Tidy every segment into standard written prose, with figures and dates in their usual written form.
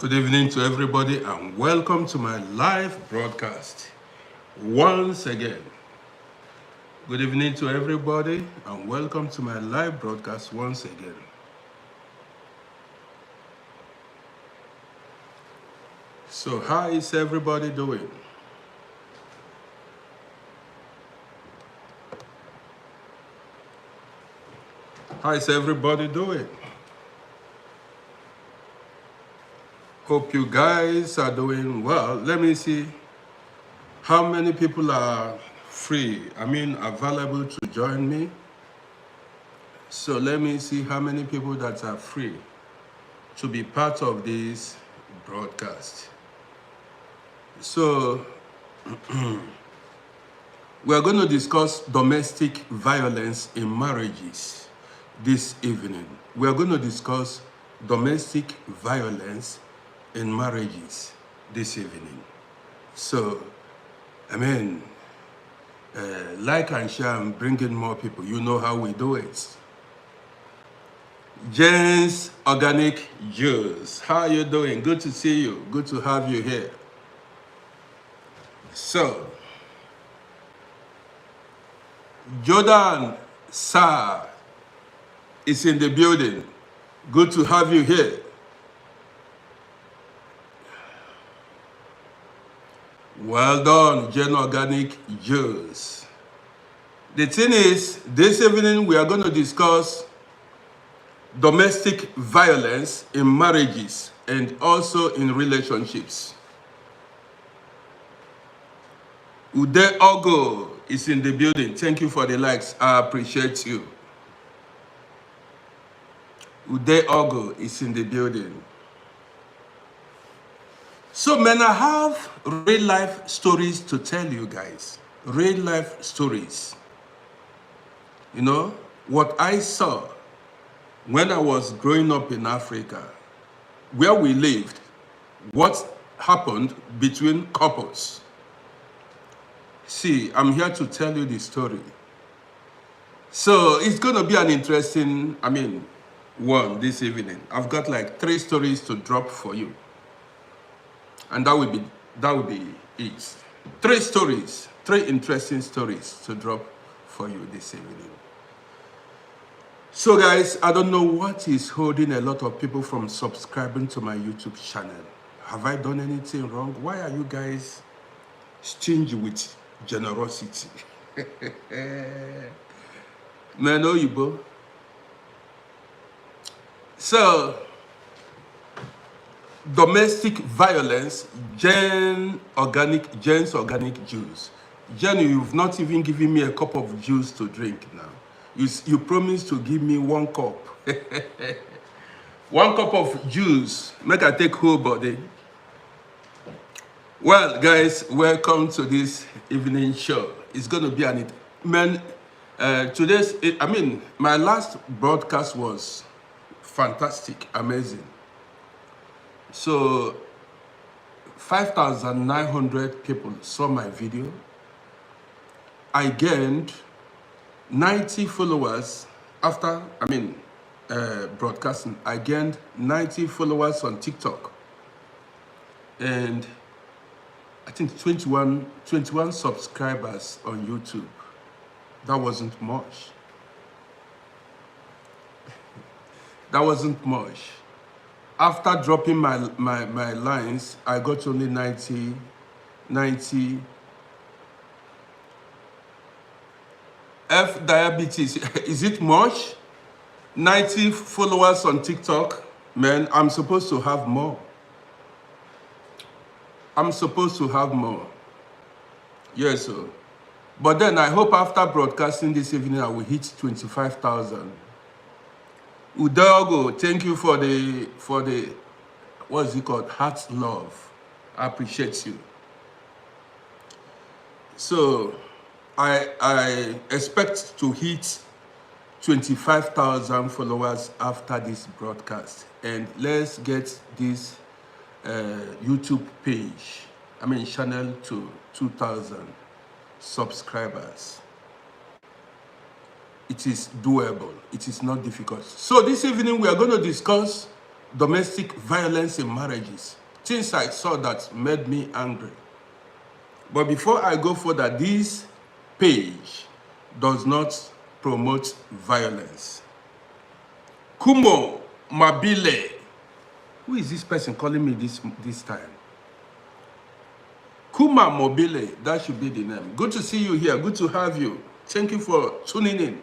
Good evening to everybody and welcome to my live broadcast once again. Good evening to everybody and welcome to my live broadcast once again. So how is everybody doing? How is everybody doing? Hope you guys are doing well. Let me see how many people are free, available to join me. So let me see how many people that are free to be part of this broadcast. So we are going to discuss domestic violence in marriages this evening. We are going to discuss domestic violence in marriages this evening. So, like and share and bring in more people. You know how we do it. James Organic Juice, how are you doing? Good to see you. Good to have you here. So, Jordan Sir is in the building. Good to have you here. Well done, Jen Organic Juice. The thing is, this evening we are going to discuss domestic violence in marriages and also in relationships. Ude Ogo is in the building. Thank you for the likes. I appreciate you. Ude Ogo is in the building. So, man, I have real life stories to tell you guys. Real life stories. You know, what I saw when I was growing up in Africa, where we lived, what happened between couples. See, I'm here to tell you the story. So, it's going to be an interesting, one this evening. I've got like 3 stories to drop for you. And that will be it. 3 stories, 3 interesting stories to drop for you this evening. So guys, I don't know what is holding a lot of people from subscribing to my YouTube channel. Have I done anything wrong? Why are you guys stingy with generosity? Man, Oyibo. So, domestic violence, Jen's Organic Juice. Jen, you've not even given me a cup of juice to drink now. You promised to give me 1 cup. 1 cup of juice. Make I take whole body. Well, guys, welcome to this evening show. It's going to be my last broadcast was fantastic, amazing. So, 5,900 people saw my video. I gained 90 followers after, broadcasting. I gained 90 followers on TikTok. And I think 21 subscribers on YouTube. That wasn't much. That wasn't much. After dropping my lines, I got only 90. F diabetes, is it much? 90 followers on TikTok? Man, I'm supposed to have more. I'm supposed to have more. Yes, sir. But then I hope after broadcasting this evening, I will hit 25,000. Udogo, thank you for the what is it called? Heart love. I appreciate you. So I expect to hit 25,000 followers after this broadcast. And let's get this YouTube page, channel to 2,000 subscribers. It is doable. It is not difficult. So this evening we are going to discuss domestic violence in marriages. Things I saw that made me angry. But before I go further, this page does not promote violence. Kumo Mabile. Who is this person calling me this time? Kuma Mobile, that should be the name. Good to see you here. Good to have you. Thank you for tuning in.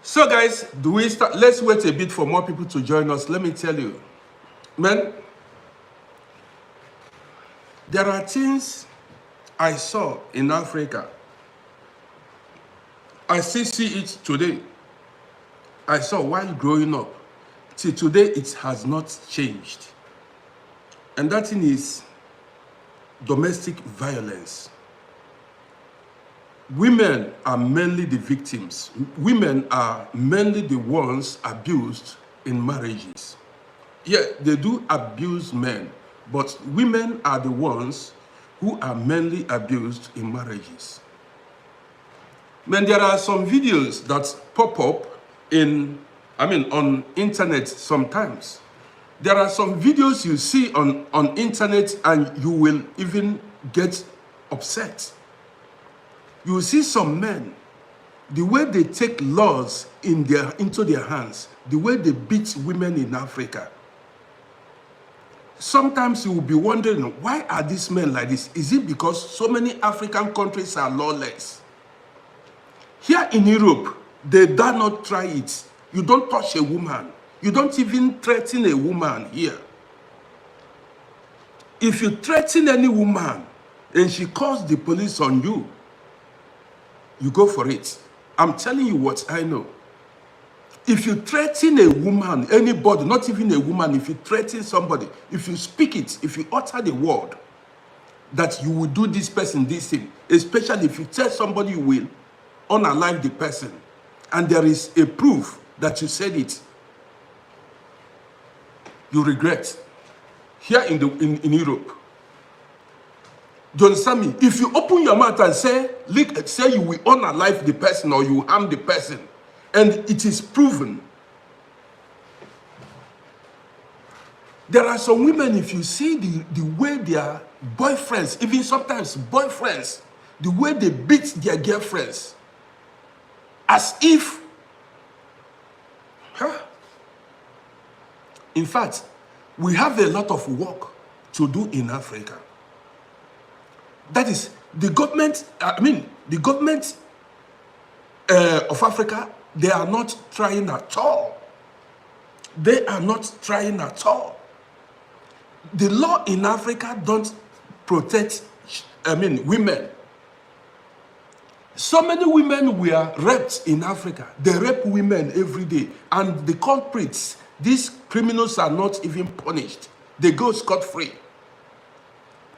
So guys, do we start? Let's wait a bit for more people to join us. Let me tell you, man, there are things I saw in Africa. I still see it today. I saw while growing up. Till today, it has not changed. And that thing is domestic violence. Women are mainly the victims. Women are mainly the ones abused in marriages. Yeah, they do abuse men, but women are the ones who are mainly abused in marriages. Man, there are some videos that pop up on internet sometimes. There are some videos you see on internet and you will even get upset. You will see some men, the way they take laws into their hands, the way they beat women in Africa. Sometimes you will be wondering, why are these men like this? Is it because so many African countries are lawless? Here in Europe, they dare not try it. You don't touch a woman. You don't even threaten a woman here. If you threaten any woman and she calls the police on you, you go for it. I'm telling you what I know. If you threaten a woman, anybody, not even a woman, if you threaten somebody, if you speak it, if you utter the word that you will do this person this thing, especially if you tell somebody you will unalive the person, and there is a proof that you said it, you regret. Here in Europe, do you understand me? If you open your mouth and say you will unalive the person or you harm the person, and it is proven. There are some women, if you see the way their boyfriends, even sometimes boyfriends, the way they beat their girlfriends, as if, in fact, we have a lot of work to do in Africa. That is, the government of Africa, they are not trying at all. They are not trying at all. The law in Africa don't protect, women. So many women were raped in Africa. They rape women every day. And the culprits, these criminals are not even punished. They go scot-free.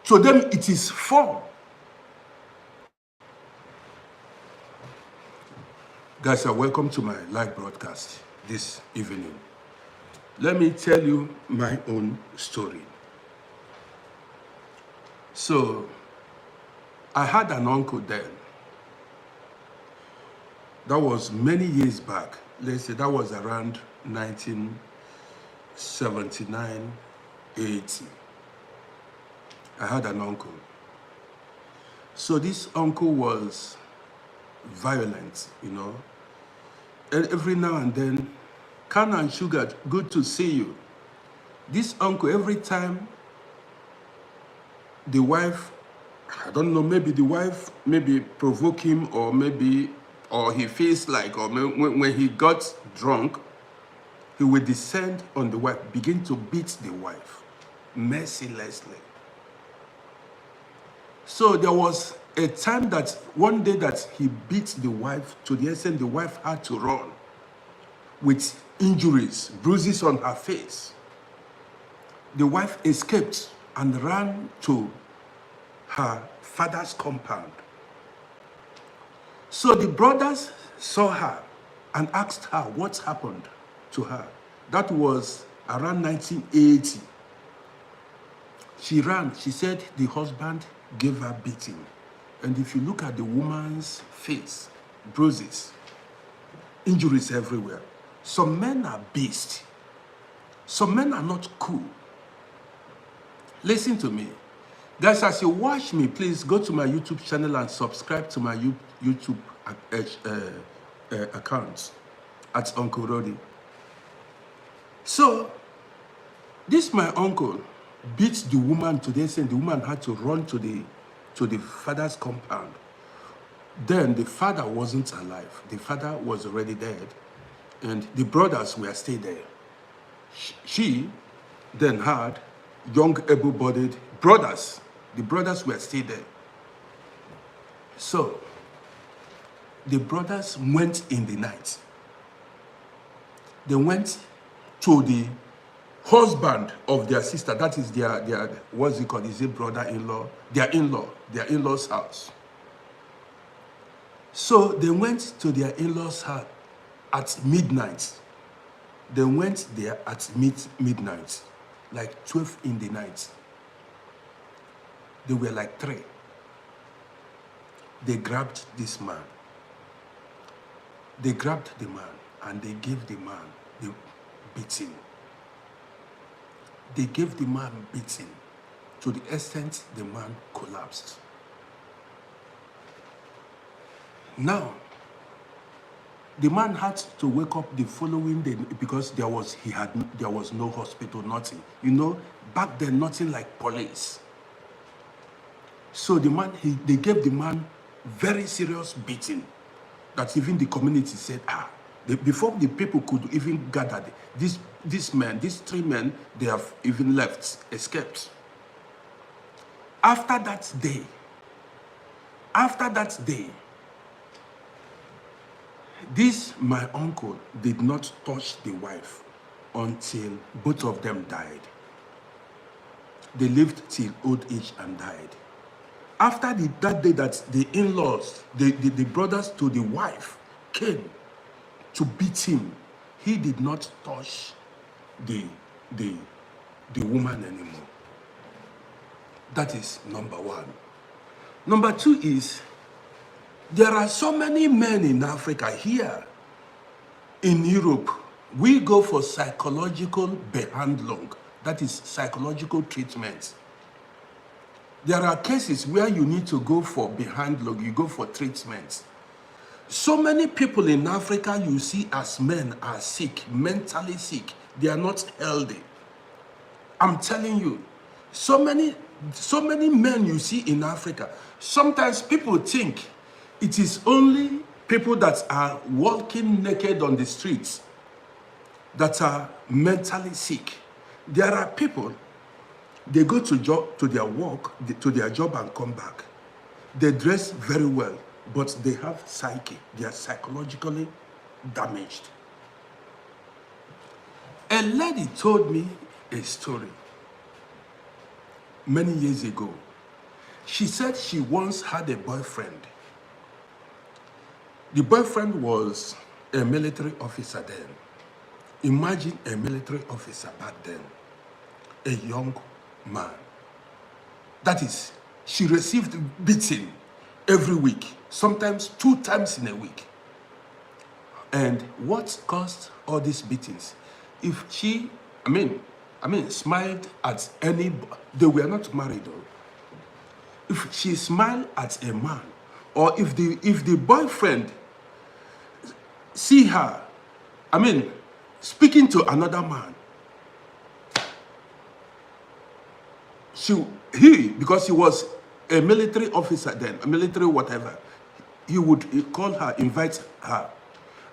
To them, it is fun. Guys, welcome to my live broadcast this evening. Let me tell you my own story. So, I had an uncle then. That was many years back. Let's say that was around 1979, 80. I had an uncle. So this uncle was violent, And every now and then, Can and Sugar, good to see you. This uncle, every time the wife, I don't know, maybe the wife provoke him, or he feels like, or when he got drunk, he would descend on the wife, begin to beat the wife mercilessly. So there was a time that one day that he beat the wife to the extent the wife had to run with injuries, bruises on her face. The wife escaped and ran to her father's compound. So the brothers saw her and asked her what happened to her. That was around 1980. She ran. She said the husband gave her beating. And if you look at the woman's face, bruises, injuries everywhere. Some men are beasts. Some men are not cool. Listen to me. Guys, as you watch me, please go to my YouTube channel and subscribe to my YouTube account at Uncle RODDY. So, this my uncle beat the woman today, saying the woman had to run to the father's compound. Then the father wasn't alive. The father was already dead. And the brothers were still there. She then had young, able-bodied brothers. The brothers were still there. So, the brothers went in the night. They went to the husband of their sister. That is their what's it called? Is it brother-in-law? Their in-law's house. So they went to their in-laws' house at midnight. They went there at midnight, like 12 in the night. They were like 3. They grabbed this man. They grabbed the man and they gave the man the beating. They gave the man beating to the extent the man collapsed. Now, the man had to wake up the following day because there was no hospital, nothing. You know, back then, nothing like police. So the man, they gave the man very serious beating that even the community said, before the people could even gather, these 3 men, they have even left, escaped. After that day, this, my uncle, did not touch the wife until both of them died. They lived till old age and died. After that day that the in-laws, the brothers to the wife came to beat him, he did not touch the woman anymore. That is number 1. Number 2 is, there are so many men in Africa here, in Europe. We go for psychological behandlung, that is psychological treatment. There are cases where you need to go for behandlung, you go for treatment. So many people in Africa you see as men are sick, mentally sick. They are not healthy. I'm telling you, so many men you see in Africa. Sometimes people think it is only people that are walking naked on the streets that are mentally sick. There are people, they go to their work, to their job and come back. They dress very well, but they have psyche. They are psychologically damaged. A lady told me a story many years ago. She said she once had a boyfriend. The boyfriend was a military officer then. Imagine a military officer back then, a young man. That is, she received beating every week, sometimes 2 times in a week. And what caused all these beatings? If she, smiled at any, they were not married though. If she smiled at a man, or if the boyfriend see her, speaking to another man, because he was a military officer then, a military whatever, he would call her, invite her.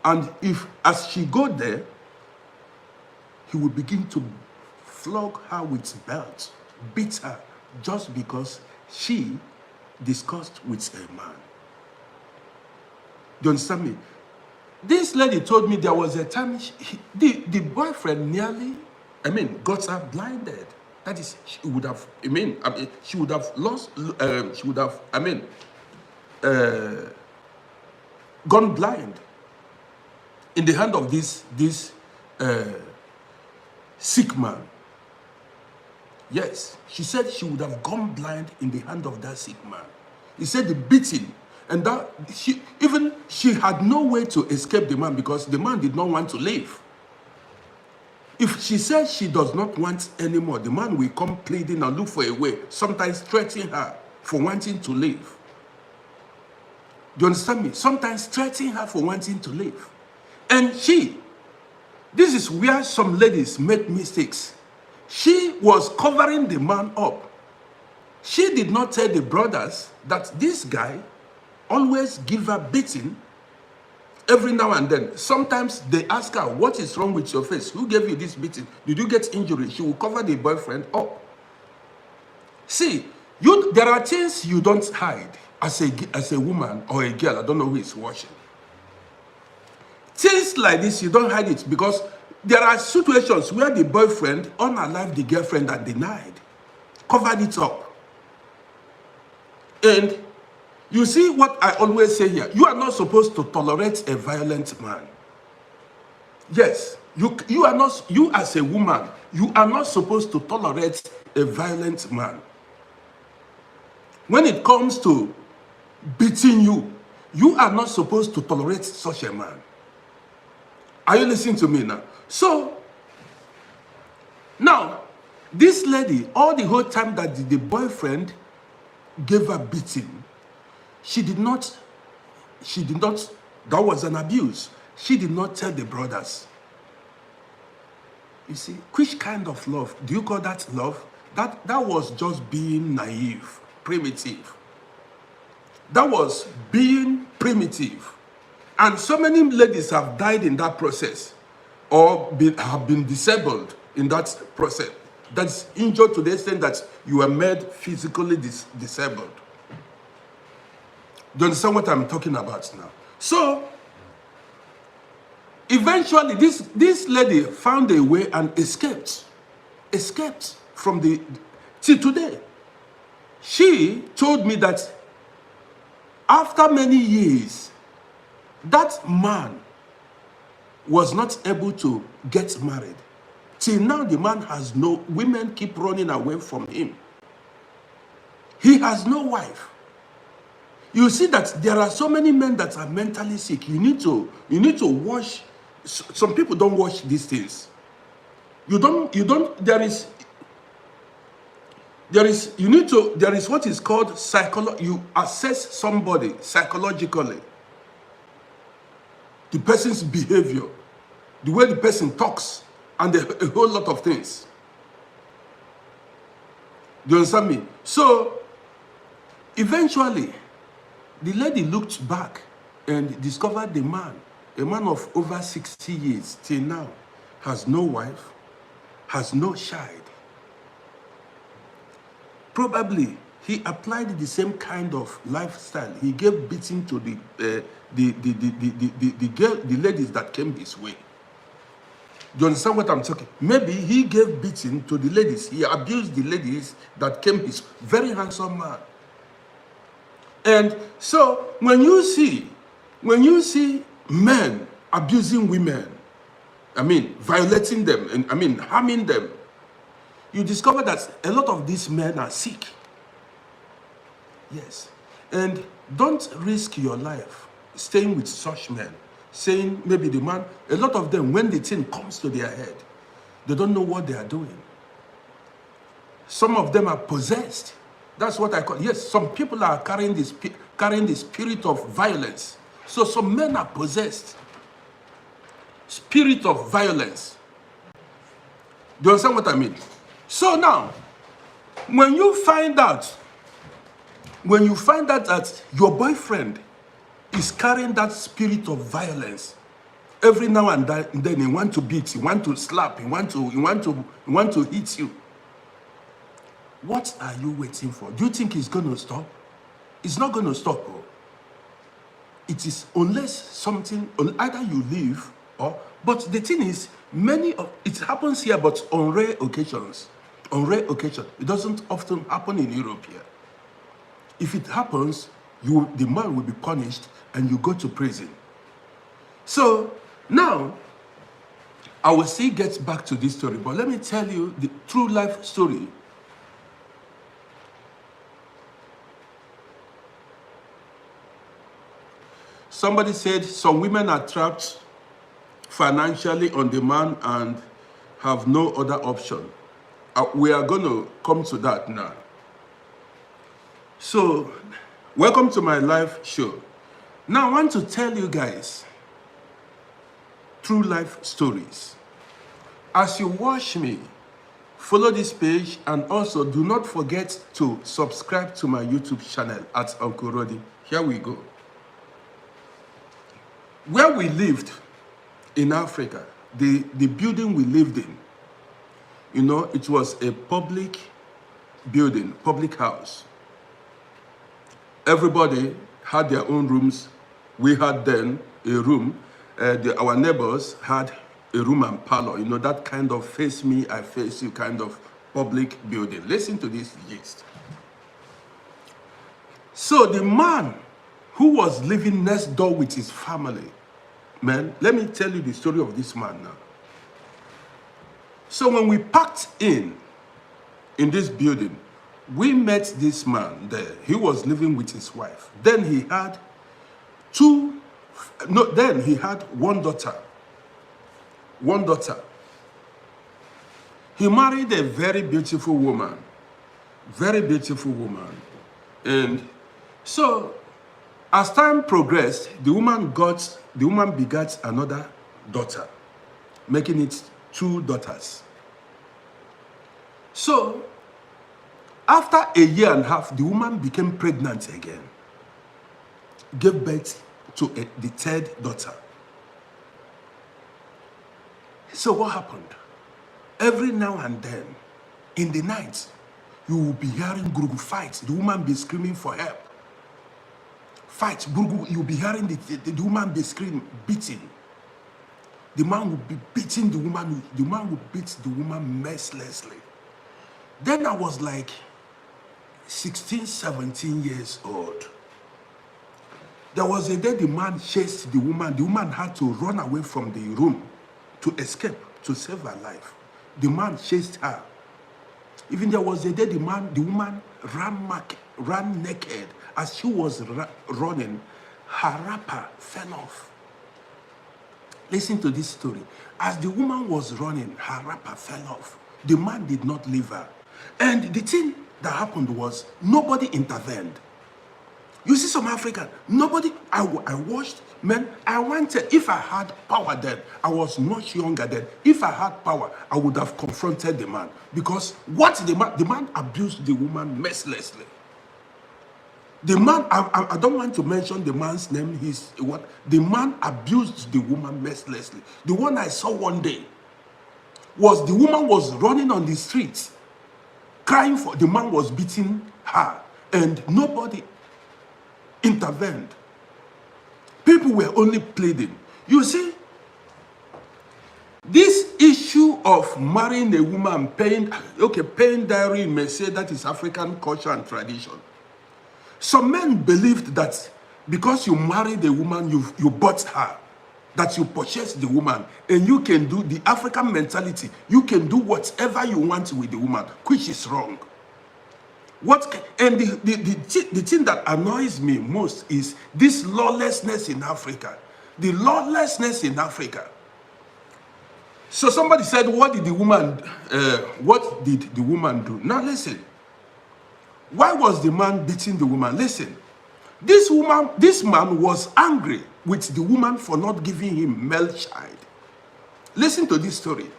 And if, as she go there, he would begin to flog her with belts, beat her, just because she discussed with a man. Do you understand me? This lady told me there was a time the boyfriend nearly, got her blinded. That is, she would have, she would have lost, gone blind in the hand of this sick man. Yes, she said she would have gone blind in the hand of that sick man. He said the beating, And that she had no way to escape the man because the man did not want to leave. If she says she does not want anymore, the man will come pleading and look for a way, sometimes threatening her for wanting to leave. Do you understand me? Sometimes threatening her for wanting to leave. And this is where some ladies make mistakes. She was covering the man up. She did not tell the brothers that this guy always give her beating every now and then. Sometimes they ask her, what is wrong with your face? Who gave you this beating? Did you get injury? She will cover the boyfriend up. See, there are things you don't hide as a woman or a girl. I don't know who is watching. Things like this, you don't hide it because there are situations where the boyfriend unalived the girlfriend and denied, covered it up. And you see what I always say here, you are not supposed to tolerate a violent man. Yes, you as a woman, you are not supposed to tolerate a violent man. When it comes to beating you, you are not supposed to tolerate such a man. Are you listening to me now? So, now, this lady, all the whole time that the boyfriend gave her beating, she did not, that was an abuse. She did not tell the brothers. You see, which kind of love? Do you call that love? That was just being naive, primitive. That was being primitive. And so many ladies have died in that process or have been disabled in that process. That's injured to the extent that you are made physically disabled. Do you understand what I'm talking about now? So, eventually, this lady found a way and escaped from till today. She told me that after many years, that man was not able to get married. Till now, the man has women keep running away from him. He has no wife. You see that there are so many men that are mentally sick. You need to watch. Some people don't watch these things. There is what is called psychology. You assess somebody psychologically. The person's behavior, the way the person talks, and a whole lot of things. Do you understand me? So, eventually, the lady looked back and discovered the man, a man of over 60 years till now, has no wife, has no child. Probably, he applied the same kind of lifestyle. He gave beating to the ladies that came his way. Do you understand what I'm talking? Maybe he gave beating to the ladies. He abused the ladies that came his very handsome man. And so when you see men abusing women, violating them, and harming them, you discover that a lot of these men are sick. Yes. And don't risk your life staying with such men, saying maybe the man, a lot of them, when the thing comes to their head, they don't know what they are doing. Some of them are possessed. That's what I call, yes, some people are carrying the spirit of violence. So some men are possessed. Spirit of violence. Do you understand what I mean? So now, when you find out that your boyfriend is carrying that spirit of violence, every now and then he wants to beat, he wants to slap, he wants to hit you. What are you waiting for? Do you think he's going to stop? It's not going to stop. Bro. It is unless something, either you leave or, but the thing is, it happens here, but on rare occasions. On rare occasions. It doesn't often happen in Europe here. If it happens, the man will be punished and you go to prison. So now, I will still get back to this story, but let me tell you the true life story. Somebody said some women are trapped financially on the man and have no other option. We are going to come to that now. So, welcome to my live show. Now, I want to tell you guys true life stories. As you watch me, follow this page, and also do not forget to subscribe to my YouTube channel at Uncle Roddy. Here we go. Where we lived in Africa, the building we lived in, you know, it was a public building, public house. Everybody had their own rooms. We had then a room. Our neighbors had a room and parlor, you know, that kind of face me, I face you kind of public building. Listen to this gist. So the man who was living next door with his family, man, let me tell you the story of this man now. So when we packed in this building, we met this man there. He was living with his wife. Then he had one daughter. One daughter. He married a very beautiful woman. Very beautiful woman. And so, as time progressed, the woman begat another daughter, making it 2 daughters. So, after a year and a half, the woman became pregnant again, gave birth to the 3rd daughter. So what happened? Every now and then, in the night, you will be hearing gurugu fights. The woman be screaming for help. Fights, gurugu, you'll be hearing the woman be screaming, beating. The man will be beating the woman. The man will beat the woman mercilessly. Then I was like 16, 17 years old. There was a day the man chased the woman. The woman had to run away from the room to escape, to save her life. The man chased her. Even there was a day the woman ran naked. As she was running, her wrapper fell off. Listen to this story. As the woman was running, her wrapper fell off. The man did not leave her. And the thing that happened was nobody intervened. You see some African, nobody, I watched, man, I wanted, if I had power then, I was much younger then, if I had power, I would have confronted the man. Because what the man abused the woman mercilessly. The man, I don't want to mention the man's name, the man abused the woman mercilessly. The one I saw one day was the woman was running on the streets, crying for, the man was beating her, and nobody intervened. People were only pleading. You see, this issue of marrying a woman, paying dowry, you may say that is African culture and tradition. Some men believed that because you married a woman, you bought her, that you purchased the woman, and you can do the African mentality. You can do whatever you want with the woman, which is wrong. The thing that annoys me most is this lawlessness in Africa. The lawlessness in Africa. So somebody said, what did the woman do? Now listen. Why was the man beating the woman? Listen. This man was angry with the woman for not giving him male child. Listen to this story.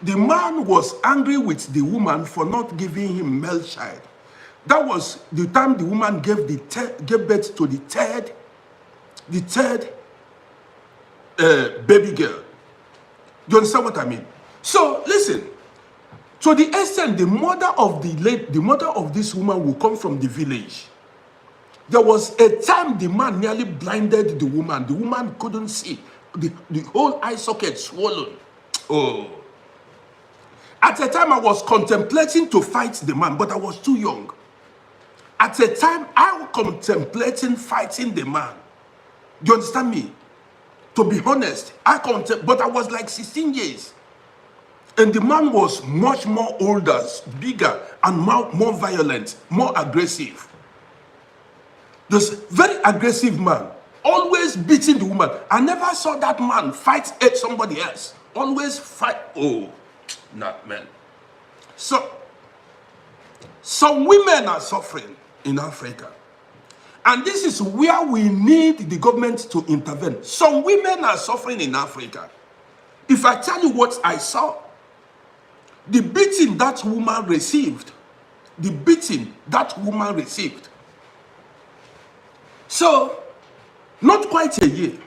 The man was angry with the woman for not giving him male child. That was the time the woman gave birth to the third baby girl. Do you understand what I mean? So listen, to the extent the mother of this woman will come from the village. There was a time the man nearly blinded the woman. The woman couldn't see. The whole eye socket swollen. Oh. At a time I was contemplating to fight the man, but I was too young. At a time I was contemplating fighting the man. Do you understand me? To be honest, but I was like 16 years. And the man was much more older, bigger, and more violent, more aggressive. This very aggressive man, always beating the woman. I never saw that man fight somebody else. Always fight. Oh, not man. So, some women are suffering in Africa. And this is where we need the government to intervene. Some women are suffering in Africa. If I tell you what I saw, the beating that woman received, the beating that woman received. So, not quite a year,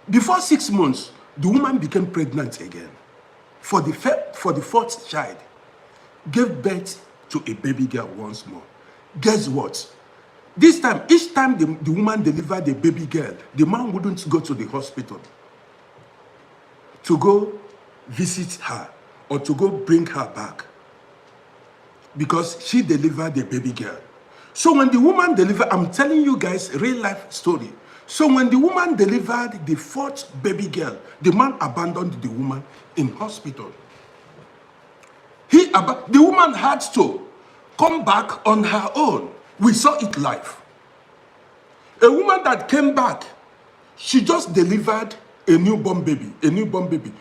before 6 months, the woman became pregnant again. For the fourth child, gave birth to a baby girl once more. Guess what? This time, each time the woman delivered a baby girl, the man wouldn't go to the hospital to go visit her or to go bring her back because she delivered a baby girl. So when the woman delivered, I'm telling you guys, real life story. So when the woman delivered the fourth baby girl, the man abandoned the woman in hospital. The woman had to come back on her own. We saw it live. A woman that came back, she just delivered a newborn baby.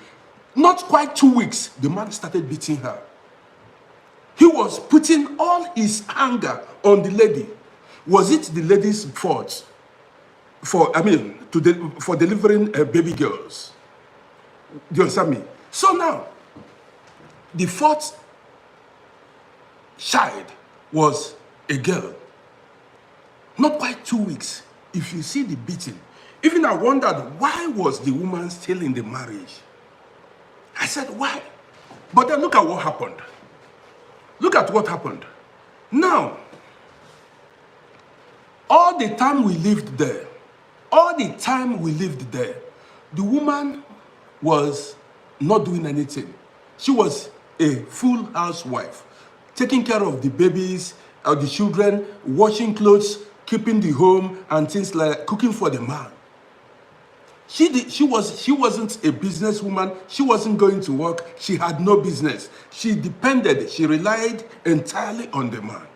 Not quite 2 weeks, the man started beating her. He was putting all his anger on the lady. Was it the lady's fault for delivering baby girls? Do you understand me? So now, the fourth child was a girl. Not quite 2 weeks. If you see the beating, even I wondered, why was the woman still in the marriage? I said, why? But then look at what happened. Look at what happened. Now, all the time we lived there, the woman was not doing anything. She was a full housewife, taking care of the babies, the children, washing clothes, keeping the home, and things like cooking for the man. She wasn't a businesswoman. She wasn't going to work. She had no business. She relied entirely on the man.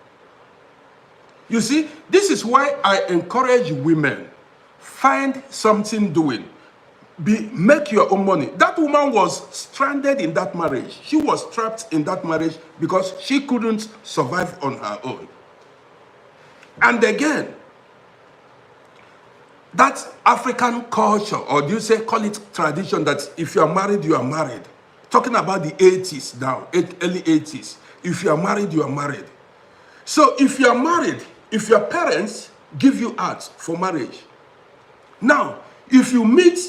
You see, this is why I encourage women, find something doing. Make your own money. That woman was stranded in that marriage. She was trapped in that marriage because she couldn't survive on her own. And again, that African culture, or do you say, call it tradition, that if you are married, you are married. Talking about the 80s now, early 80s. If you are married, you are married. So if you are married, if your parents give you out for marriage, now, if you meet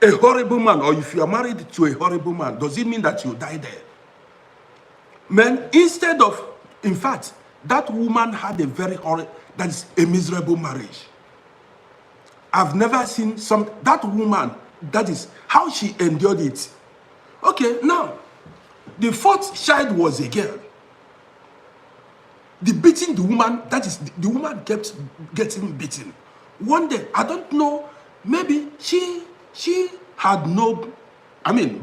a horrible man, or if you are married to a horrible man, does it mean that you die there? Man, instead of, in fact, that woman had a very horrible, that is a miserable marriage. I've never seen that woman, that is how she endured it. Okay, now, the fourth child was a girl. The beating the woman, that is, the woman kept getting beaten. One day, I don't know, maybe she had no,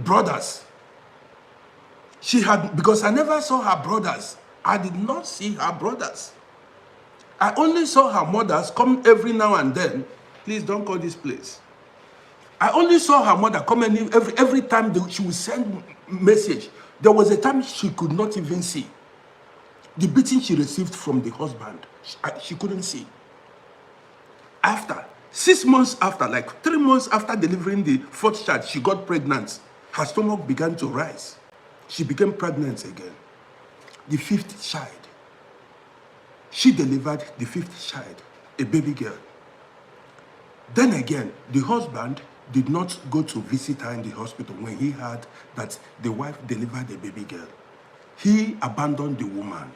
brothers. She had, because I never saw her brothers. I did not see her brothers. I only saw her mothers come every now and then. Please don't call this place. I only saw her mother come in every time she would send message. There was a time she could not even see. The beating she received from the husband, she couldn't see. After 6 months after, like 3 months after delivering the fourth child, she got pregnant. Her stomach began to rise. She became pregnant again. The fifth child. She delivered the fifth child, a baby girl. Then again, the husband did not go to visit her in the hospital when he heard that the wife delivered a baby girl. He abandoned the woman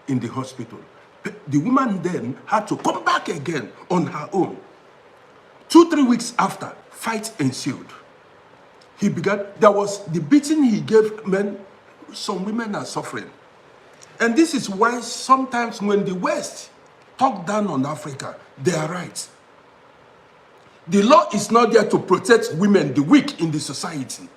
in the hospital. The woman then had to come back again on her own. 2-3 weeks after, fight ensued. There was the beating he gave men. Some women are suffering. And this is why sometimes when the West talk down on Africa, they are right. The law is not there to protect women, the weak in the society.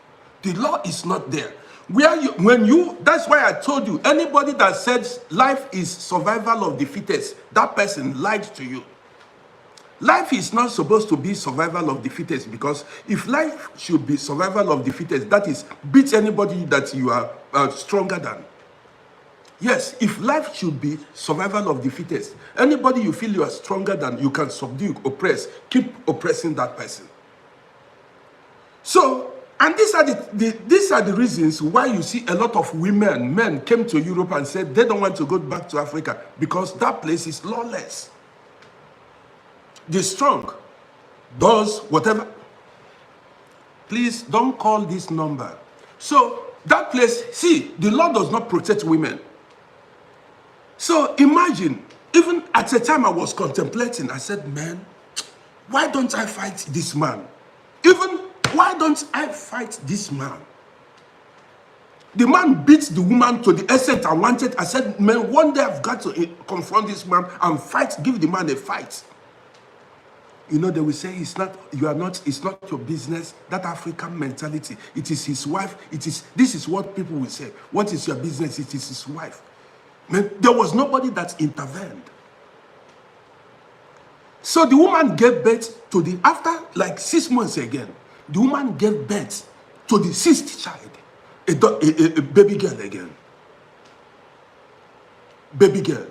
The law is not there. That's why I told you, anybody that says life is survival of the fittest, that person lied to you. Life is not supposed to be survival of the fittest, because if life should be survival of the fittest, that is, beat anybody that you are stronger than. Yes, if life should be survival of the fittest, anybody you feel you are stronger than, you can subdue, oppress, keep oppressing that person. So, and these are the reasons why you see a lot of men came to Europe and said they don't want to go back to Africa, because that place is lawless. The strong does whatever. Please don't call this number. So that place, see, the law does not protect women. So imagine, even at a time I was contemplating, I said, man, why don't I fight this man? Even, why don't I fight this man? The man beat the woman to the extent I wanted. I said, man, one day I've got to confront this man and fight, give the man a fight. You know, they will say, it's not your business. That African mentality, it is his wife. This is what people will say. What is your business? It is his wife. Man, there was nobody that intervened. So the woman gave birth to after like 6 months again, the woman gave birth to the 6th child, a baby girl again. Baby girl.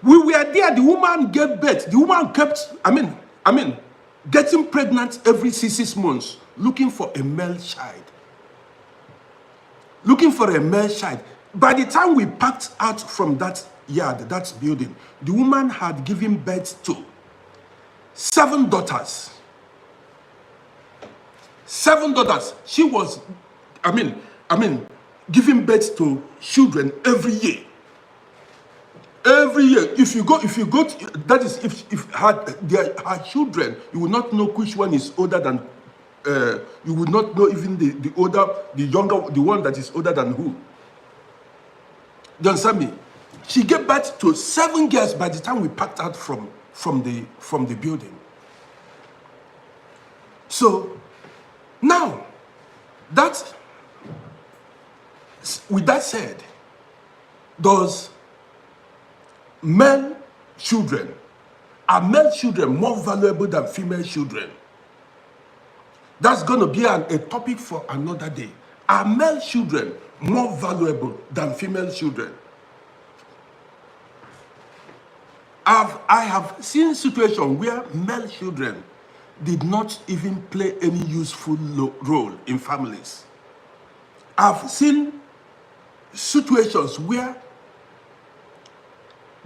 We were there, the woman gave birth. The woman kept, getting pregnant every 6 months, looking for a male child. Looking for a male child. By the time we packed out from that yard, that building, the woman had given birth to 7 daughters. 7 daughters. She was, giving birth to children every year. Every year, if you go to, that is, if her children, you will not know which one is older than, you would not know even the older, the younger, the one that is older than who. You understand me? She gave birth to 7 girls by the time we packed out from the building. So now, with that said, does male children, are male children more valuable than female children? That's going to be a topic for another day. Are male children more valuable than female children? I have seen situations where male children did not even play any useful role in families. I've seen situations where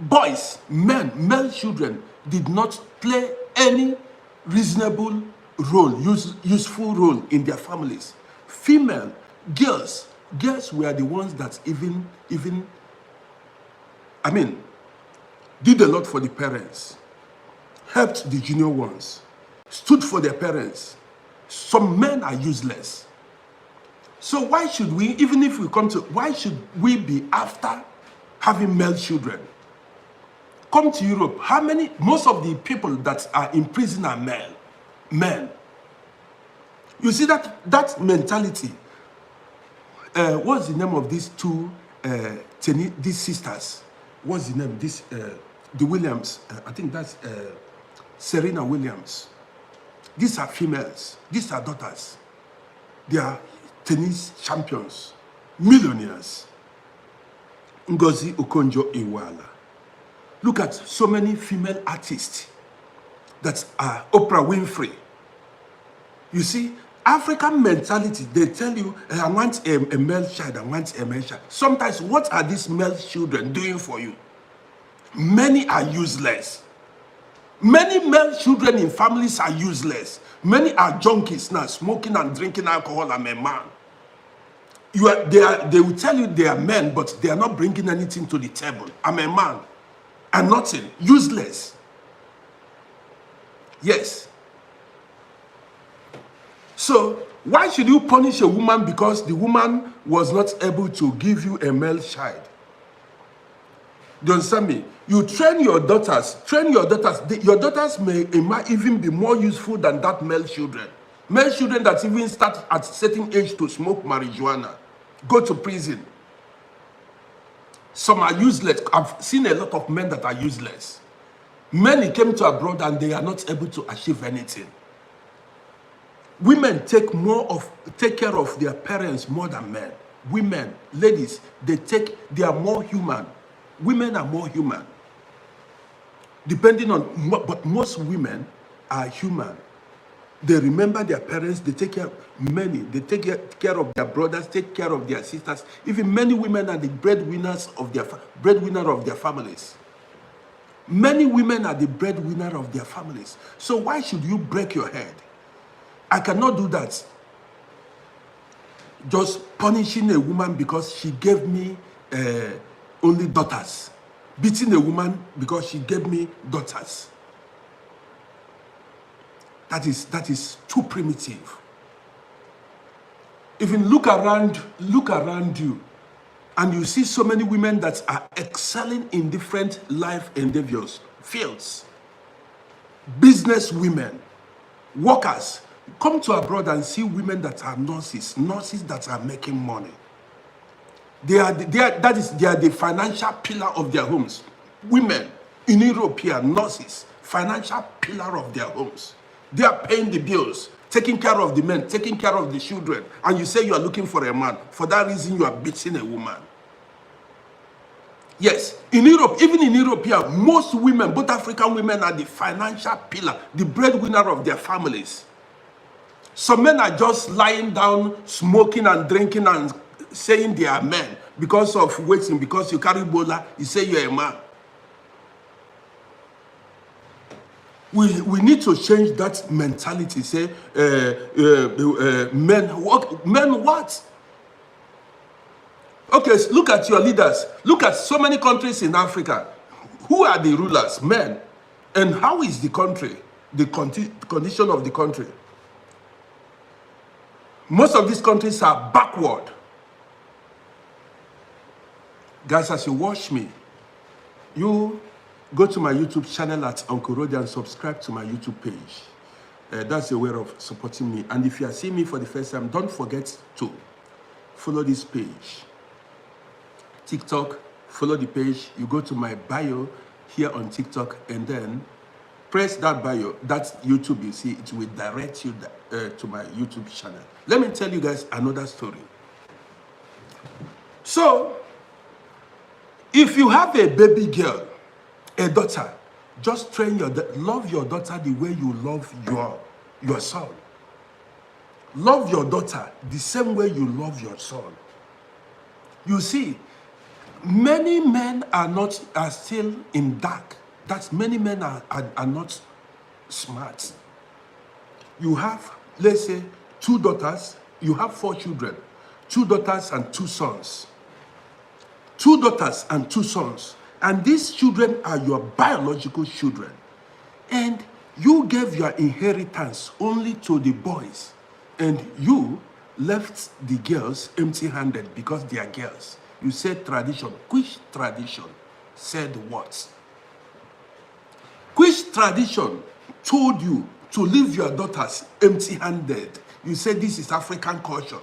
boys, male children did not play any reasonable role, useful role in their families. Female girls were the ones that even did a lot for the parents, helped the junior ones, stood for their parents. Some men are useless. So why should we, even if we come to, why should we be after having male children? Come to Europe, most of the people that are in prison are men. You see that mentality. What's the name of these two, these sisters? What's the name? The Williams. I think that's Serena Williams. These are females. These are daughters. They are tennis champions, millionaires. Ngozi Okonjo-Iweala. Look at so many female artists that are Oprah Winfrey. You see, African mentality, they tell you, I want a male child, I want a male child. Sometimes, what are these male children doing for you? Many are useless. Many male children in families are useless. Many are junkies now, smoking and drinking alcohol. I'm a man. They will tell you they are men, but they are not bringing anything to the table. I'm a man. And nothing. Useless. Yes. So, why should you punish a woman because the woman was not able to give you a male child? Do you understand me? You train your daughters. Your daughters might even be more useful than that male children. Male children that even start at a certain age to smoke marijuana, go to prison. Some are useless. I've seen a lot of men that are useless. Many came to abroad and they are not able to achieve anything. Women take care of their parents more than men. Women, ladies, they are more human. Women are more human. Depending on, but most women are human. They remember their parents, they take care of many, they take care of their brothers, take care of their sisters. Even many women are the breadwinner of their families. Many women are the breadwinner of their families. So why should you break your head? I cannot do that. Just punishing a woman because she gave me only daughters. Beating a woman because she gave me daughters. That is too primitive. Even look around you, and you see so many women that are excelling in different life endeavors, fields, business women, workers. Come to abroad and see women that are nurses that are making money. They are the financial pillar of their homes. Women in Europe here, nurses, financial pillar of their homes. They are paying the bills, taking care of the men, taking care of the children. And you say you are looking for a man. For that reason, you are beating a woman. Yes, in Europe, even in Europe here, most women, both African women, are the financial pillar, the breadwinner of their families. Some men are just lying down, smoking and drinking and saying they are men because of waiting, because you carry Ebola, you say you're a man. We need to change that mentality. Say, men what? Okay, so look at your leaders. Look at so many countries in Africa. Who are the rulers? Men. And how is the country, the condition of the country? Most of these countries are backward. Guys, as you watch me, you go to my YouTube channel at Uncle Roddy and subscribe to my YouTube page. That's a way of supporting me. And if you are seeing me for the first time, don't forget to follow this page. TikTok, follow the page. You go to my bio here on TikTok and then press that bio, that YouTube you see, it will direct you to my YouTube channel. Let me tell you guys another story. So, if you have a baby girl, a daughter, just train love your daughter the way you love your son. Love your daughter the same way you love your son. You see, many men are still in dark. That's many men are not smart. You have, let's say, 2 daughters, you have 4 children, 2 daughters and 2 sons. 2 daughters and 2 sons. And these children are your biological children. And you gave your inheritance only to the boys. And you left the girls empty-handed because they are girls. You said tradition. Which tradition said what? Which tradition told you to leave your daughters empty-handed? You said this is African culture.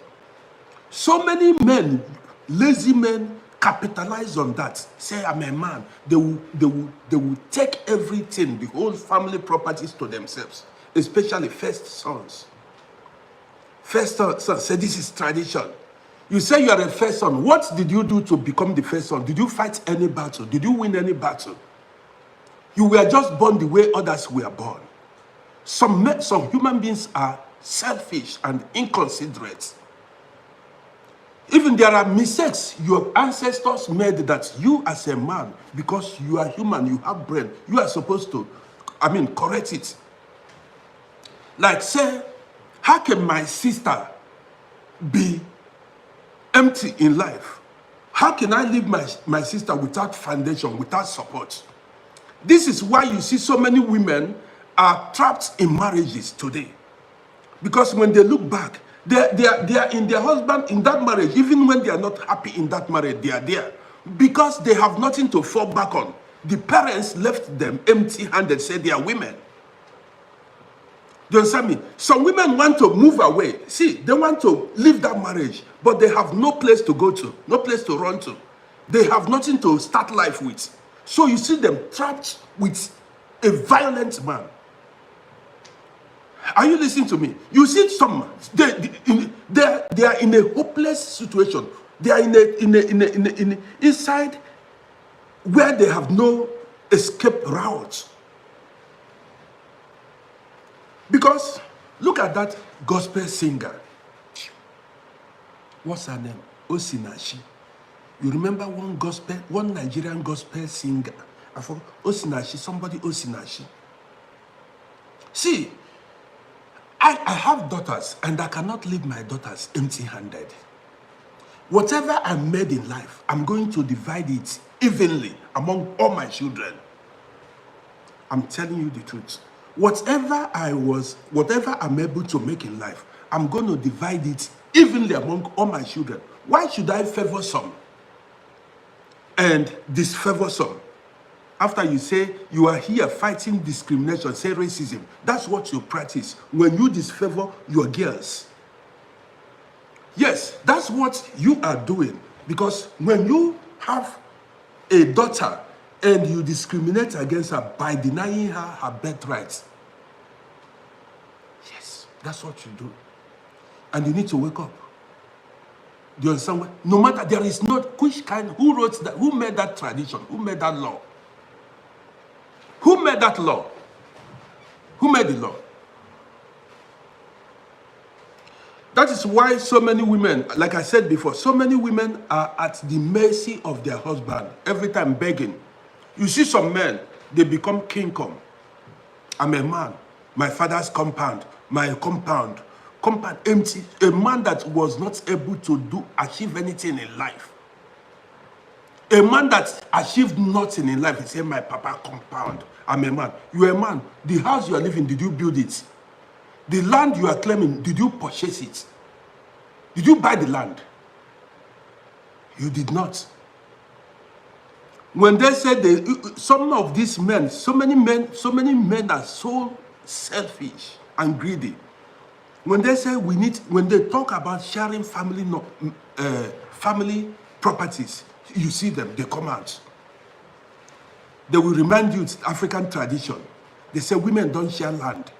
So many men, lazy men, capitalize on that. Say, I'm a man. They will take everything, the whole family properties to themselves, especially first sons. First son say this is tradition. You say you are a first son. What did you do to become the first son? Did you fight any battle? Did you win any battle? You were just born the way others were born. Some human beings are selfish and inconsiderate. Even there are mistakes your ancestors made that you as a man, because you are human, you have brain, you are supposed to, correct it. Like say, how can my sister be empty in life? How can I leave my sister without foundation, without support? This is why you see so many women are trapped in marriages today. Because when they look back, they are in their husband, in that marriage, even when they are not happy in that marriage, they are there. Because they have nothing to fall back on. The parents left them empty-handed, said they are women. Do you understand me? Some women want to move away. See, they want to leave that marriage, but they have no place to go to, no place to run to. They have nothing to start life with. So you see them trapped with A violent man. Are you listening to me? You see some, they are in a hopeless situation. They are inside where they have no escape route. Because look at that gospel singer. What's her name? Osinachi. You remember one Nigerian gospel singer? I forgot. Osinachi, somebody Osinachi. See, I have daughters, and I cannot leave my daughters empty-handed. Whatever I made in life, I'm going to divide it evenly among all my children. I'm telling you the truth. Whatever I'm able to make in life, I'm going to divide it evenly among all my children. Why should I favor some and disfavor some? After you say you are here fighting discrimination, say racism, that's what you practice when you disfavor your girls. Yes, that's what you are doing. Because when you have a daughter and you discriminate against her by denying her birthright, yes, that's what you do. And you need to wake up. Do you understand? No matter, there is not which kind, who wrote that, who made that tradition, who made that law? Who made that law? Who made the law? That is why so many women, like I said before, so many women are at the mercy of their husband, every time begging. You see some men, they become king come. I'm a man, my father's compound, my compound empty. A man that was not able to achieve anything in life. A man that achieved nothing in life, he said, my papa compound. I'm a man. You're a man. The house you are living, did you build it? The land you are claiming, did you purchase it? Did you buy the land? You did not. When they said some of these men, so many men are so selfish and greedy. When they say when they talk about sharing family properties, you see them, they come out. They will remind you it's African tradition. They say women don't share land.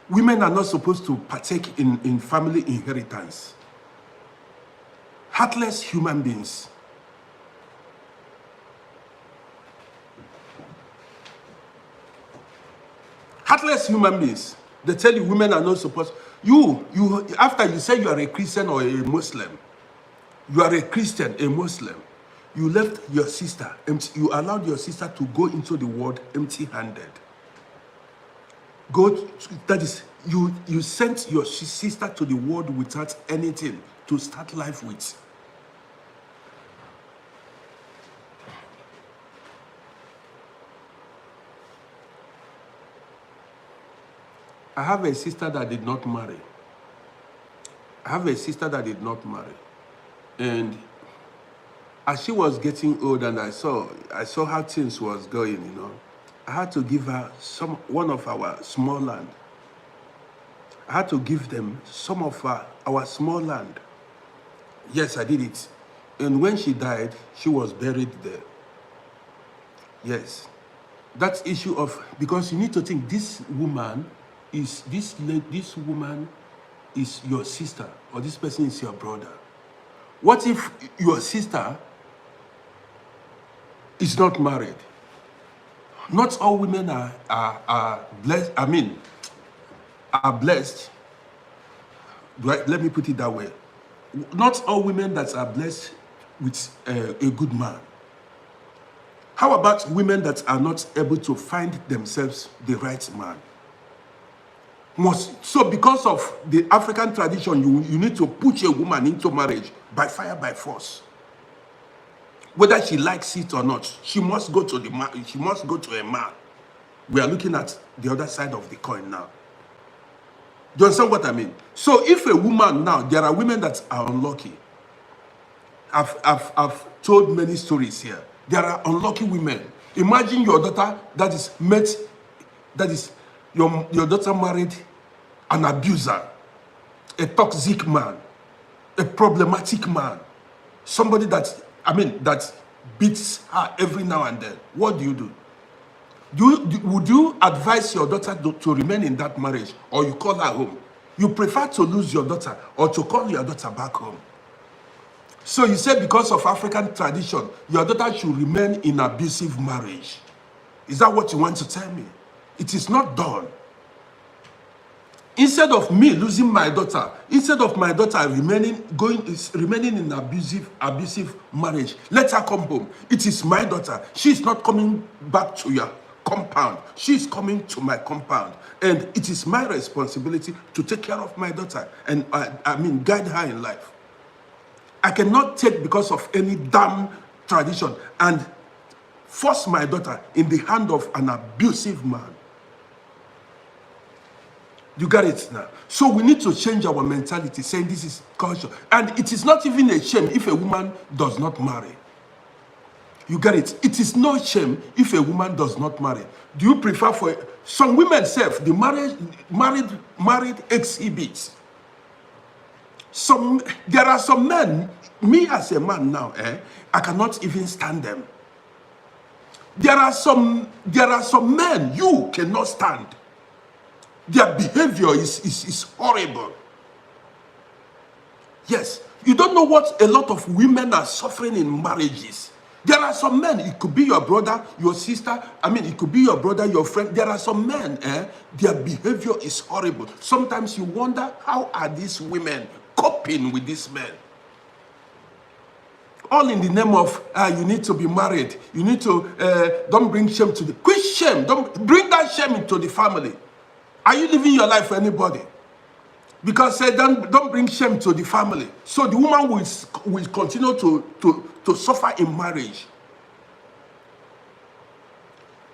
Women are not supposed to partake in family inheritance. Heartless human beings. Heartless human beings. They tell you women are not supposed. After you say you are a Christian or a Muslim, you are a Christian, a Muslim, you left your sister empty. You allowed your sister to go into the world empty-handed. That is, you sent your sister to the world without anything to start life with. I have a sister that did not marry. And as she was getting old and I saw how things was going, you know, I had to give her one of our small land. I had to give them some of our small land. Yes, I did it. And when she died, she was buried there. Yes. That issue of, because you need to think this woman is your sister, or this person is your brother. What if your sister is not married? Not all women are blessed. I mean, are blessed. Let me put it that way. Not all women that are blessed with a good man. How about women that are not able to find themselves the right man? So because of the African tradition, you need to push a woman into marriage by fire, by force. Whether she likes it or not, she must go to the man. She must go to a man. We are looking at the other side of the coin now. Do you understand what I mean? So if a woman now, there are women that are unlucky. I've told many stories here. There are unlucky women. Imagine your daughter your daughter married an abuser, a toxic man, a problematic man, somebody that beats her every now and then. What do you do? Would you advise your daughter to remain in that marriage, or you call her home? You prefer to lose your daughter or to call your daughter back home? So you say because of African tradition, your daughter should remain in abusive marriage. Is that what you want to tell me? It is not done. Instead of me losing my daughter, instead of my daughter remaining in abusive marriage, let her come home. It is my daughter. She is not coming back to your compound. She is coming to my compound, and it is my responsibility to take care of my daughter and guide her in life. I cannot take because of any damn tradition and force my daughter in the hand of an abusive man. You got it now? So we need to change our mentality, saying this is culture. And it is not even a shame if a woman does not marry. You get it? It is no shame if a woman does not marry. Do you prefer for some women self, the married exhibits? There are some men, me as a man now, I cannot even stand them. There are some men you cannot stand. Their behavior is horrible. Yes, you don't know what a lot of women are suffering in marriages. There are some men, it could be your brother, your sister, it could be your brother, your friend. There are some men, their behavior is horrible. Sometimes you wonder, how are these women coping with these men? All in the name of, you need to be married. You need to, don't bring shame to quit shame. Don't bring that shame into the family. Are you living your life for anybody? Because don't bring shame to the family. So the woman will continue to suffer in marriage.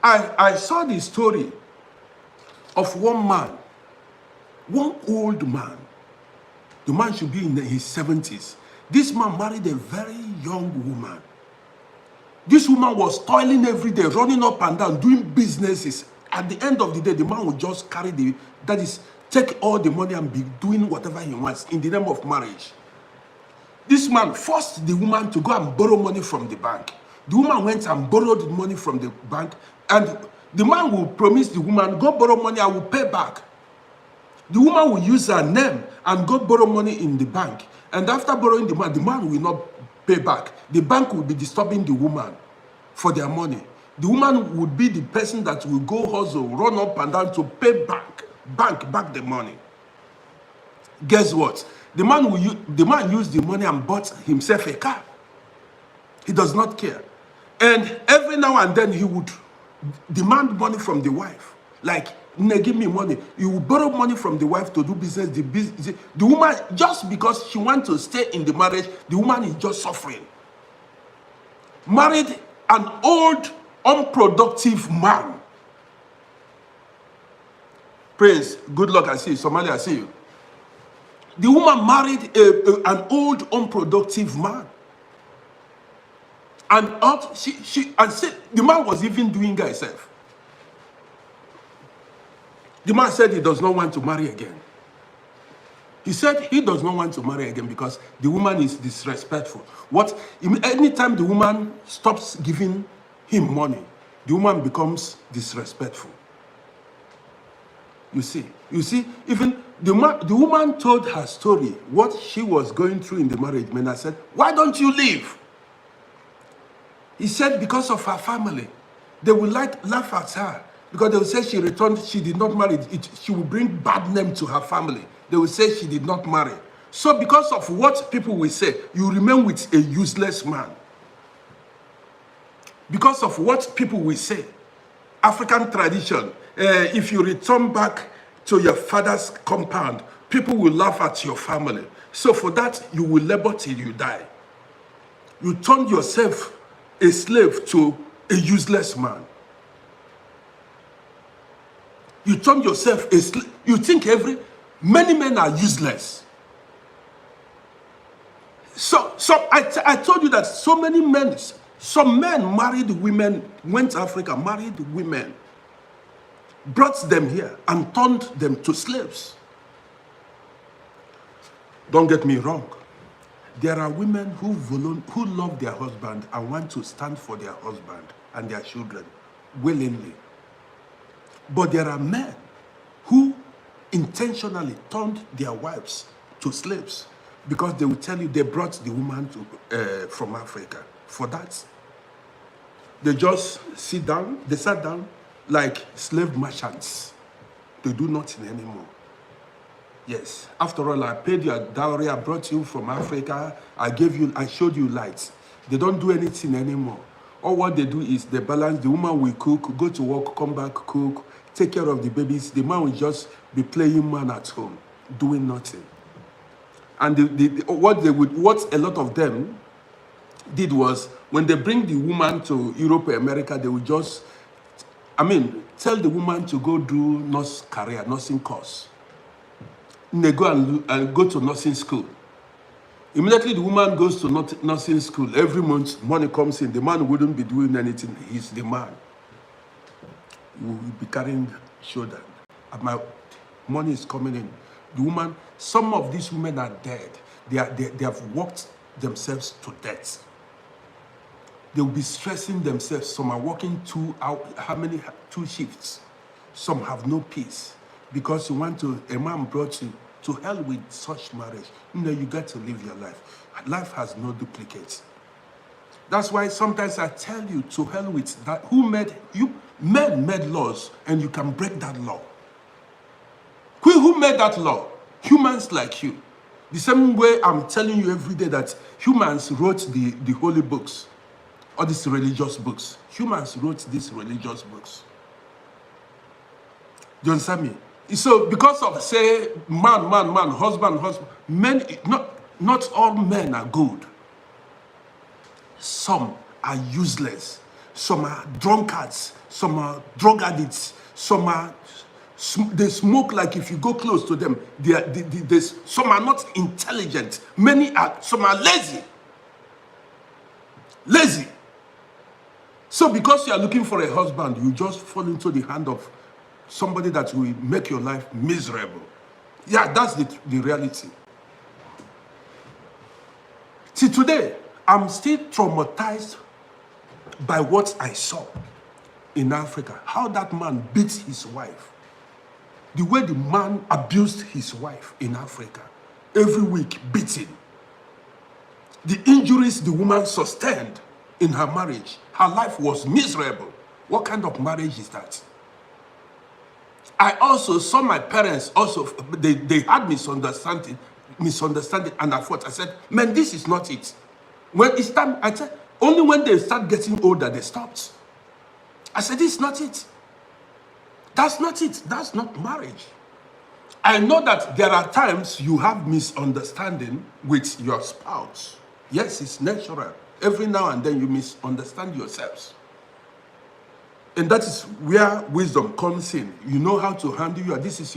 I saw the story of one man, one old man. The man should be in his 70s. This man married a very young woman. This woman was toiling every day, running up and down, doing businesses. At the end of the day, the man would just take all the money and be doing whatever he wants in the name of marriage. This man forced the woman to go and borrow money from the bank. The woman went and borrowed money from the bank, and the man will promise the woman, go borrow money, I will pay back. The woman will use her name and go borrow money in the bank. And after borrowing the man will not pay back. The bank will be disturbing the woman for their money. The woman would be the person that will go hustle, run up and down to pay back the money. Guess what? The man used the money and bought himself a car. He does not care. And every now and then he would demand money from the wife. Like, give me money. He will borrow money from the wife to do business. The woman, just because she wants to stay in the marriage, the woman is just suffering. Married an old, unproductive man. Prince, good luck, I see you. Somalia, I see you. The woman married an old, unproductive man. And the man was even doing it himself. The man said he does not want to marry again. He said he does not want to marry again because the woman is disrespectful. Anytime the woman stops giving him money, the woman becomes disrespectful. You see, even the woman told her story, what she was going through in the marriage. Man, I said, why don't you leave? He said, because of her family. They will laugh at her because they will say she returned, she did not marry. She will bring bad name to her family. They will say she did not marry. So because of what people will say, you remain with a useless man. Because of what people will say, African tradition, if you return back to your father's compound, people will laugh at your family. So for that, you will labor till you die. You turn yourself a slave to a useless man. You turn yourself a slave. You think many men are useless. So I told you that some men married women, went to Africa, married women, brought them here and turned them to slaves. Don't get me wrong. There are women who love their husband and want to stand for their husband and their children willingly. But there are men who intentionally turned their wives to slaves because they will tell you they brought the woman from Africa. For that, they just sit down, they sat down like slave merchants. They do nothing anymore. Yes, after all, I paid your dowry, I brought you from Africa, I showed you lights. They don't do anything anymore. All what they do is they balance, the woman will cook, go to work, come back, cook, take care of the babies. The man will just be playing man at home, doing nothing. And what a lot of them did was, when they bring the woman to Europe or America, they will just, tell the woman to go do nursing course. And they go and go to nursing school. Immediately the woman goes to nursing school. Every month, money comes in. The man wouldn't be doing anything. He's the man. He will be carrying shoulder. My money is coming in. The woman, some of these women are dead. They have worked themselves to death. They will be stressing themselves. Some are working 2 shifts. Some have no peace. Because a man brought you to hell with such marriage. You got to live your life. Life has no duplicate. That's why sometimes I tell you, to hell with that. Who made you? Men made laws, and you can break that law. Who made that law? Humans like you. The same way I'm telling you every day that humans wrote the holy books, or these religious books. Humans wrote these religious books. Do you understand me? So because of, say, man, husband, men, not all men are good. Some are useless. Some are drunkards. Some are drug addicts. They smoke like if you go close to them. Some are not intelligent. Some are lazy. Lazy. So because you are looking for a husband, you just fall into the hand of somebody that will make your life miserable. Yeah, that's the reality. See, today, I'm still traumatized by what I saw in Africa. How that man beat his wife. The way the man abused his wife in Africa. Every week, beating. The injuries the woman sustained in her marriage. Her life was miserable. What kind of marriage is that? I also saw my parents also, they had misunderstanding, and I thought, I said, man, this is not it. When it's time, I said, only when they start getting older, they stopped. I said, this is not it. That's not it. That's not marriage. I know that there are times you have misunderstanding with your spouse. Yes, it's natural. Every now and then you misunderstand yourselves. And that is where wisdom comes in. You know how to handle this is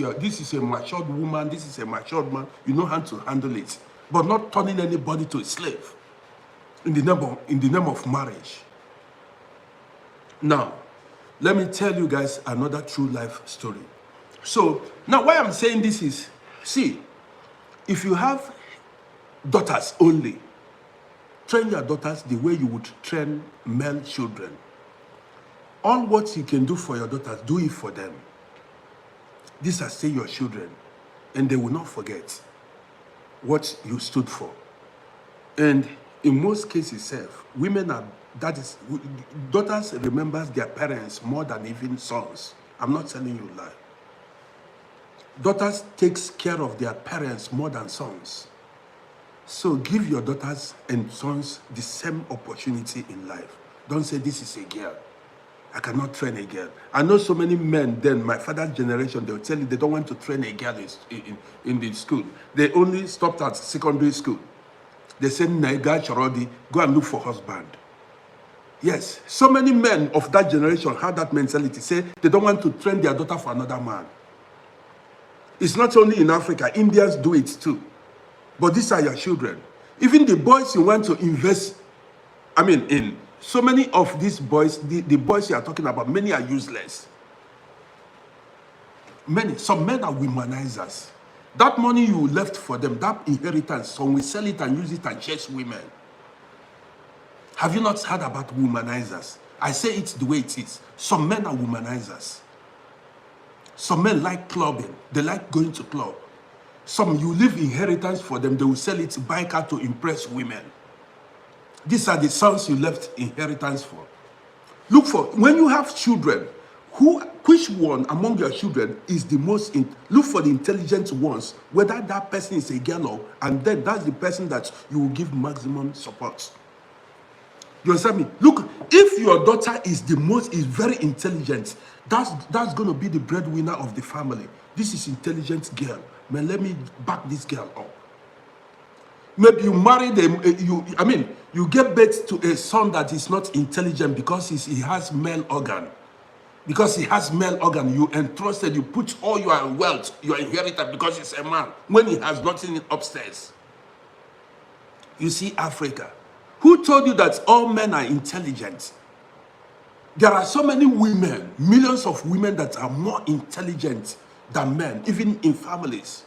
a matured woman, this is a matured man. You know how to handle it. But not turning anybody to a slave in the name of marriage. Now, let me tell you guys another true life story. So, now why I'm saying this is, see, if you have daughters only, train your daughters the way you would train male children. All what you can do for your daughters, do it for them. These are still your children, and they will not forget what you stood for. And in most cases, daughters remember their parents more than even sons. I'm not telling you a lie. Daughters takes care of their parents more than sons. So give your daughters and sons the same opportunity in life. Don't say this is a girl. I cannot train a girl. I know so many men then, my father's generation, they'll tell you they don't want to train a girl in the school. They only stopped at secondary school. They said, RODDY, go and look for husband. Yes, so many men of that generation had that mentality, say they don't want to train their daughter for another man. It's not only in Africa, Indians do it too. But these are your children. Even the boys you want to invest, in so many of these boys, the boys you are talking about, many are useless. Some men are womanizers. That money you left for them, that inheritance, some will sell it and use it and chase women. Have you not heard about womanizers? I say it the way it is. Some men are womanizers. Some men like clubbing. They like going to club. Some, you leave inheritance for them. They will sell it, buy car to impress women. These are the sons you left inheritance for. Look for, when you have children, which one among your children is the most, look for the intelligent ones, whether that person is a girl or, and then that's the person that you will give maximum support. You understand me? Look, if your daughter is very intelligent, that's going to be the breadwinner of the family. This is intelligent girl. Man, let me back this girl up. Maybe you marry them, you give birth to a son that is not intelligent because he has male organ. Because he has male organ, you entrusted, you put all your wealth, your inheritance, because he's a man, when he has nothing upstairs. You see Africa. Who told you that all men are intelligent? There are so many women, millions of women that are more intelligent than men, even in families.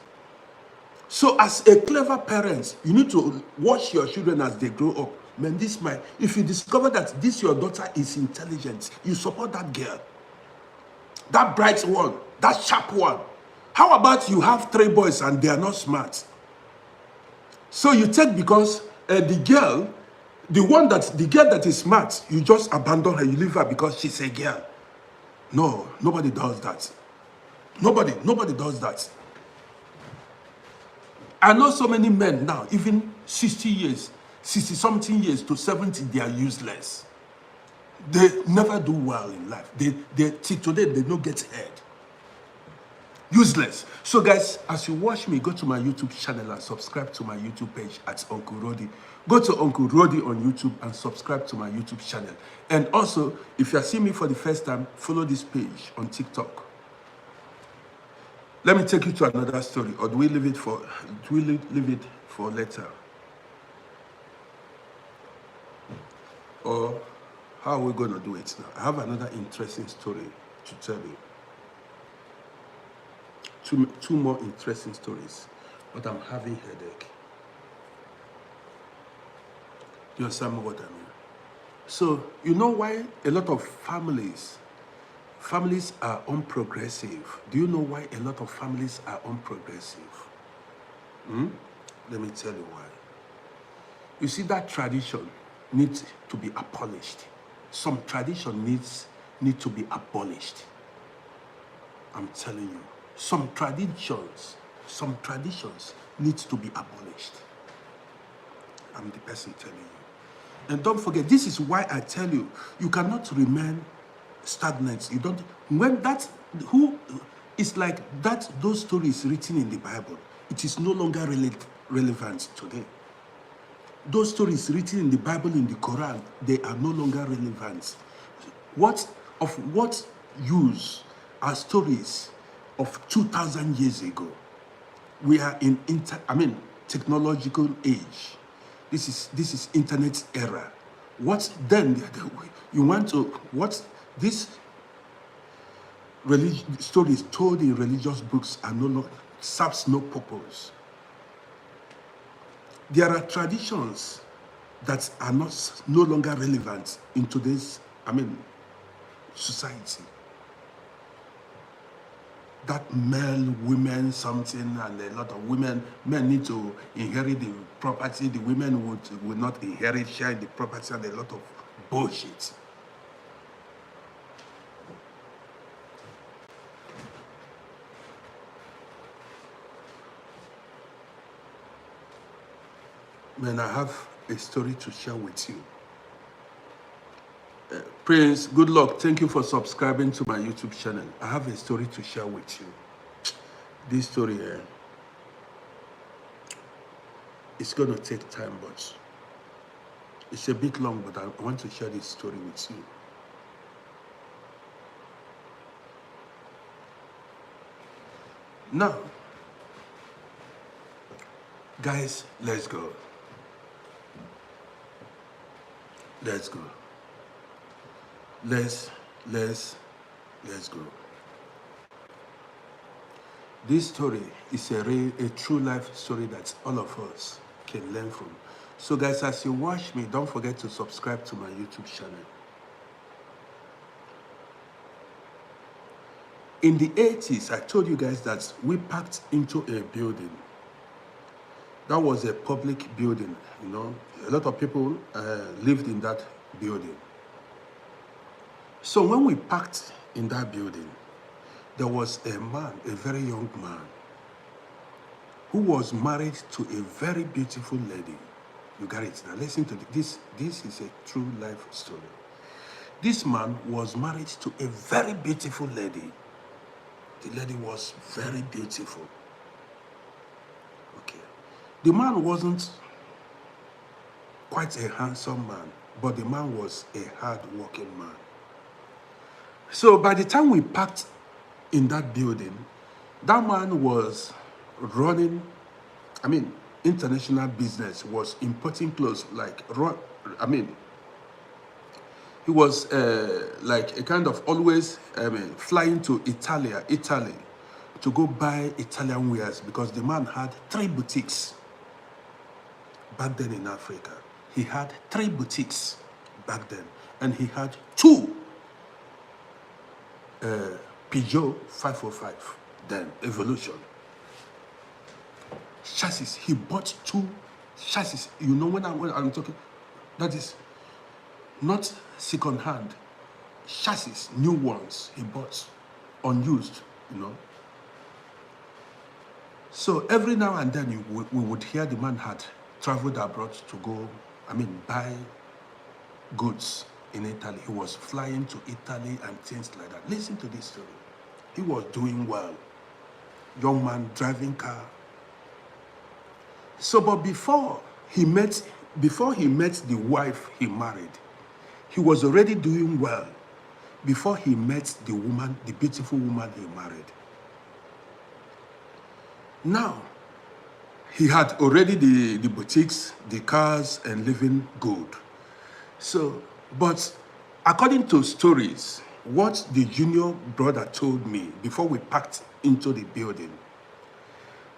So as a clever parent, you need to watch your children as they grow up. Man, if you discover that this your daughter is intelligent, you support that girl. That bright one, that sharp one. How about you have 3 boys and they are not smart? So you take, because the girl that is smart, you just abandon her, you leave her because she's a girl. No, nobody does that. Nobody does that. I know so many men now, even 60-something years to 70, they are useless. They never do well in life. Till today, they don't get head. Useless. So guys, as you watch me, go to my YouTube channel and subscribe to my YouTube page at Uncle Roddy. Go to Uncle Roddy on YouTube and subscribe to my YouTube channel. And also, if you are seeing me for the first time, follow this page on TikTok. Let me take you to another story, or do we leave it for later? Or how are we going to do it now? I have another interesting story to tell you. Two more interesting stories, but I'm having headache. You understand what I mean? So, you know why a lot of families are unprogressive? Do you know why a lot of families are unprogressive? Let me tell you why. You see, that tradition needs to be abolished. Some tradition need to be abolished. I'm telling you. Some traditions need to be abolished. I'm the person telling you. And don't forget, this is why I tell you, you cannot remain stagnant. You don't, when that, it's like that, those stories written in the Bible, it is no longer relevant today. Those stories written in the Bible, in the Quran, they are no longer relevant. What use are stories of 2,000 years ago? We are in technological age. This is internet era. What then? You want to these stories told in religious books are serves no purpose. There are traditions that are no longer relevant in today's society. That male, women, something, and a lot of men need to inherit the property. The women would not inherit, share the property, and a lot of bullshit. Man, I have a story to share with you. Prince, good luck. Thank you for subscribing to my YouTube channel. I have a story to share with you. This story, it's going to take time, but it's a bit long, but I want to share this story with you. Now, guys, let's go. Let's go. Let's go. This story is a true life story that all of us can learn from. So guys, as you watch me, don't forget to subscribe to my YouTube channel. In the 80s, I told you guys that we packed into a building. That was a public building, you know. A lot of people lived in that building. So when we packed in that building, there was a man, a very young man, who was married to a very beautiful lady. You got it? Now listen to this. This is a true life story. This man was married to a very beautiful lady. The lady was very beautiful. Okay. The man wasn't quite a handsome man, but the man was a hard-working man. So by the time we packed in that building, that man was running, international business, was importing clothes, he was like a kind of always flying to Italy to go buy Italian wares, because the man had 3 boutiques back then in Africa. He had 3 boutiques back then, and he had 2 Peugeot 505, then Evolution chassis. He bought 2 chassis. You know when I'm talking, that is not second hand, chassis, new ones he bought, unused, you know. So every now and then we would hear the man had traveled abroad to go, buy goods in Italy. He was flying to Italy and things like that. Listen to this story. He was doing well. Young man driving car. So, but before he met the wife he married, he was already doing well before he met the woman, the beautiful woman he married. Now, he had already the boutiques, the cars, and living good. So, but according to stories, what the junior brother told me before we packed into the building,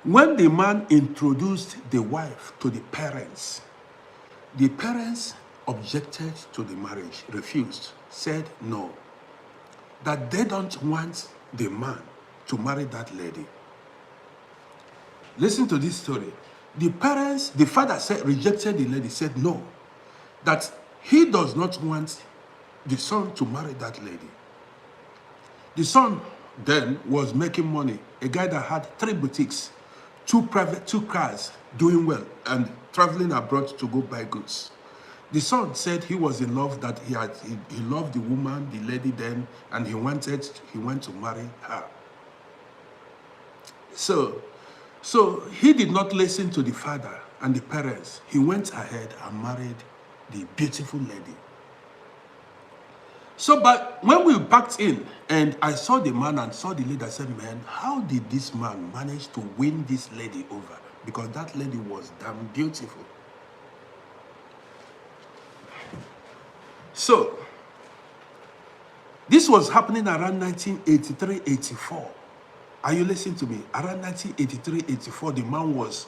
when the man introduced the wife to the parents objected to the marriage, refused, said no, that they don't want the man to marry that lady. Listen to this story. The father rejected the lady, said no, that he does not want the son to marry that lady. The son then was making money, a guy that had 3 boutiques, 2 cars, doing well, and traveling abroad to go buy goods. The son said he was in love, that he loved the woman, the lady then, and he went to marry her. So he did not listen to the father and the parents. He went ahead and married the beautiful lady. So, but when we packed in and I saw the man and saw the lady, I said, man, how did this man manage to win this lady over? Because that lady was damn beautiful. So, this was happening around 1983-84. Are you listening to me? Around 1983-84, the man was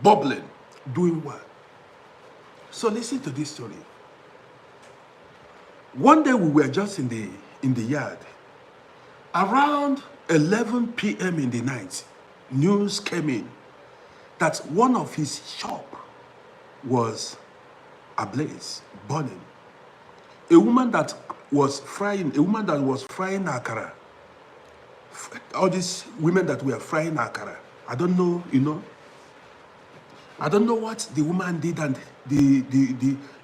bubbling, doing well. So listen to this story. One day we were just in the yard. Around 11 p.m. in the night, news came in that one of his shop was ablaze, burning. A woman that was frying akara. All these women that were frying akara. I don't know, I don't know what the woman did, and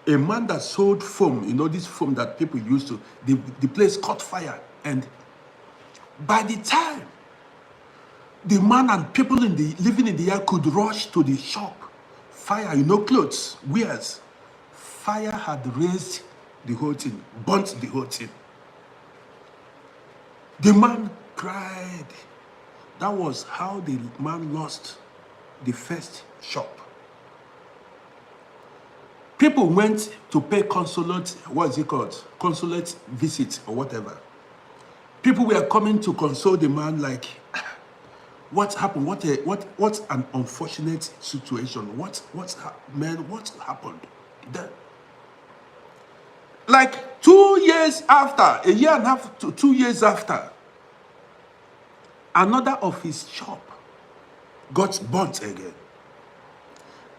a man that sold foam, this foam that people used to, the place caught fire. And by the time the man and people living in the yard could rush to the shop, fire, clothes, wares, fire had raised the whole thing, burnt the whole thing. The man cried. That was how the man lost the first shop. People went to pay consulate visit or whatever. People were coming to console the man, like, what happened? What an unfortunate situation. What happened? Then, like 2 years after, a year and a half to 2 years after, Another of his shop got burnt again.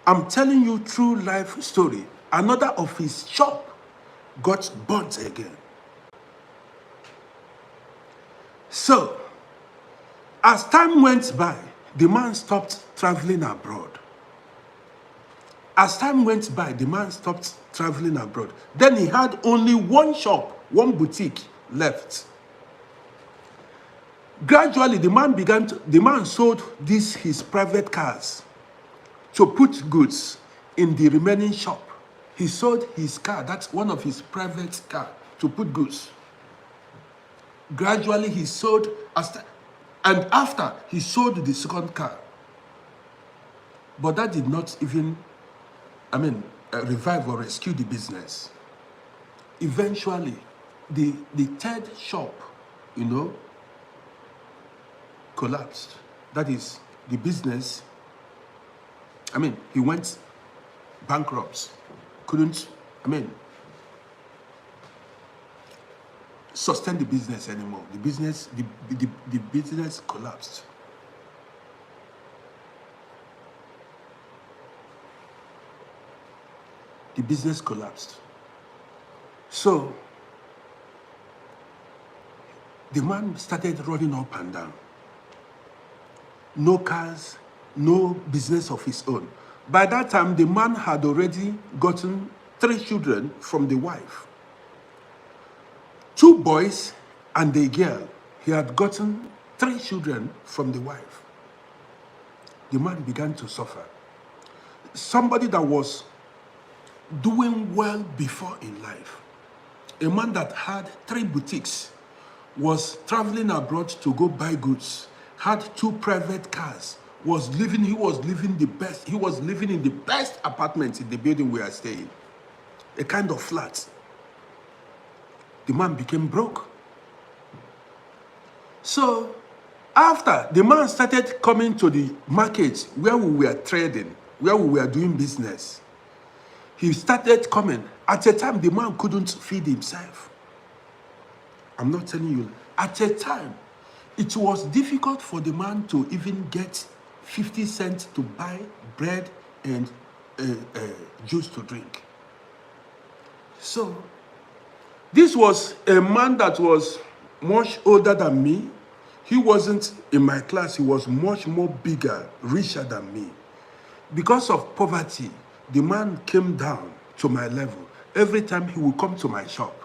I'm telling you true life story. Another of his shop got burnt again. So, as time went by, the man stopped traveling abroad. As time went by, the man stopped traveling abroad. Then he had only one shop, one boutique left. Gradually, the man sold his private cars to put goods in the remaining shop. He sold his car, that's one of his private car, to put goods. Gradually, he sold, and after he sold the second car. But that did not even, revive or rescue the business. Eventually, the third shop, collapsed. That is, the business, he went bankrupt. Couldn't, sustain the business anymore. The business collapsed. The business collapsed. So, the man started running up and down. No cars, no business of his own. By that time, the man had already gotten 3 children from the wife. 2 boys and a girl. He had gotten 3 children from the wife. The man began to suffer. Somebody that was doing well before in life, a man that had 3 boutiques, was traveling abroad to go buy goods, had 2 private cars, he was living in the best apartment in the building we are staying, a kind of flat. The man became broke. So, after the man started coming to the market where we were trading, where we were doing business, he started coming. At a time, the man couldn't feed himself. I'm not telling you. At a time, it was difficult for the man to even get 50 cents to buy bread and juice to drink. So, this was a man that was much older than me. He wasn't in my class. He was much more bigger, richer than me. Because of poverty, the man came down to my level. Every time he would come to my shop.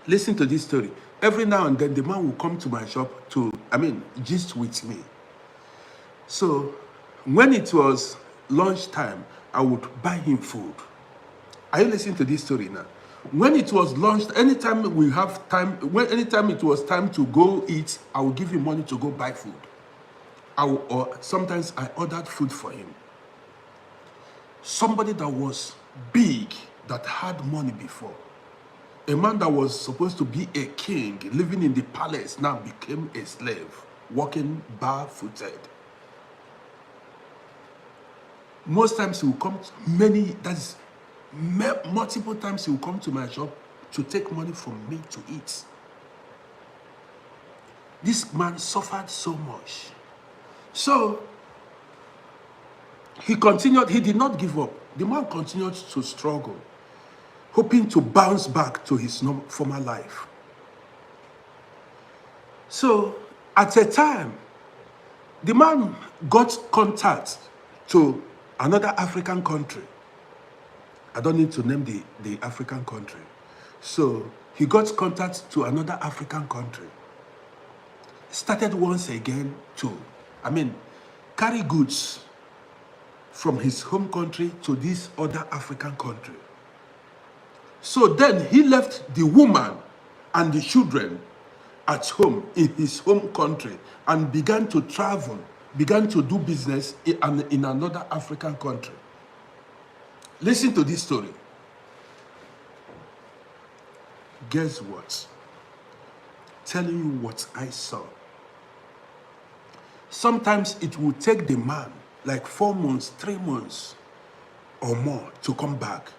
Listen to this story. Every now and then, the man would come to my shop to, gist with me. So, when it was lunchtime, I would buy him food. Are you listening to this story now? When it was lunch, anytime it was time to go eat, I would give him money to go buy food. Or sometimes I ordered food for him. Somebody that was big, that had money before. A man that was supposed to be a king, living in the palace, now became a slave, walking barefooted. Most times he will come, multiple times he will come to my shop to take money from me to eat. This man suffered so much. So, he continued, he did not give up. The man continued to struggle, hoping to bounce back to his former life. So, at a time, the man got contact to another African country. I don't need to name the African country. So, he got contact to another African country. Started once again to, carry goods from his home country to this other African country. So then he left the woman and the children at home in his home country and began to travel, began to do business in another African country. Listen to this story. Guess what? Telling you what I saw. Sometimes it will take the man like 4 months, 3 months or more to come back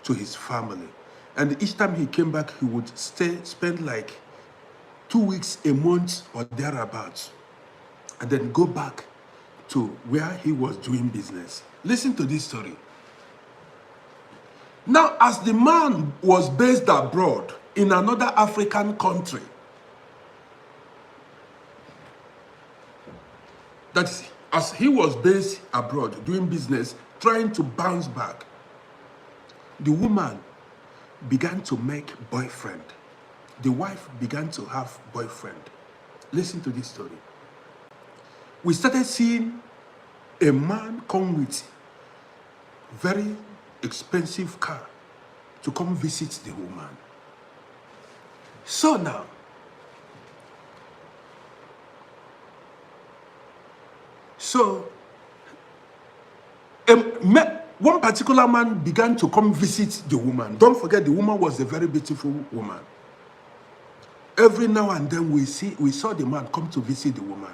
to his family. And each time he came back, he would spend like 2 weeks, a month, or thereabouts, and then go back to where he was doing business. Listen to this story. Now, as the man was based abroad in another African country, that is, as he was based abroad doing business, trying to bounce back, the woman began to make boyfriend. The wife began to have boyfriend. Listen to this story. We started seeing a man come with very expensive car to come visit the woman. So now, one particular man began to come visit the woman. Don't forget, the woman was a very beautiful woman. Every now and then we saw the man come to visit the woman.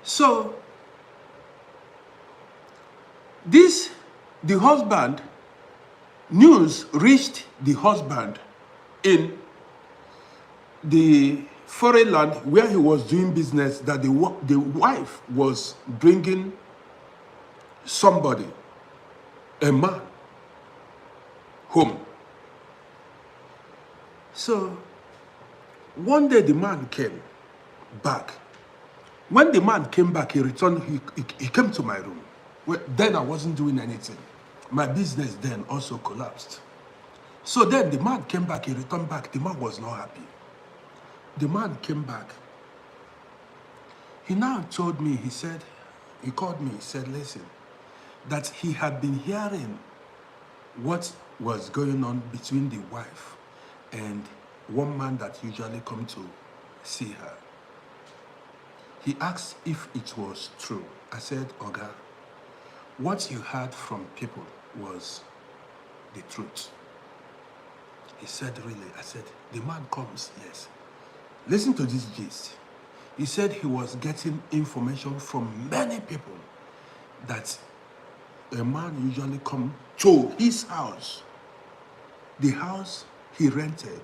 So the husband, news reached the husband in the foreign land where he was doing business that the wife was bringing somebody, a man, home. So one day the man came back. When the man came back, he returned, he came to my room. Well, then I wasn't doing anything. My business then also collapsed. So then the man came back, he returned back. The man was not happy. The man came back. He now told me, he called me, he said, listen, that he had been hearing what was going on between the wife and one man that usually come to see her. He asked if it was true. I said, Oga, what you heard from people was the truth. He said, really? I said, the man comes, yes. Listen to this gist. He said he was getting information from many people that a man usually come to his house, the house he rented,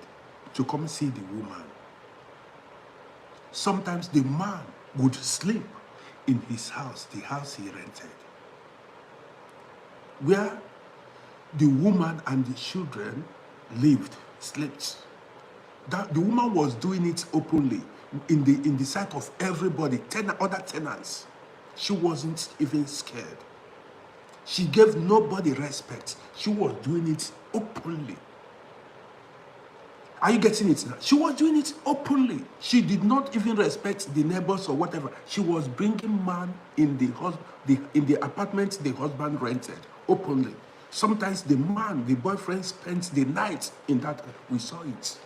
to come see the woman. Sometimes the man would sleep in his house, the house he rented, where the woman and the children lived, slept. That the woman was doing it openly in the sight of everybody, other tenants. She wasn't even scared. She gave nobody respect. She was doing it openly. Are you getting it now? She was doing it openly. She did not even respect the neighbors or whatever. She was bringing man in the apartment the husband rented openly. Sometimes the man, the boyfriend, spends the night in that. We saw it.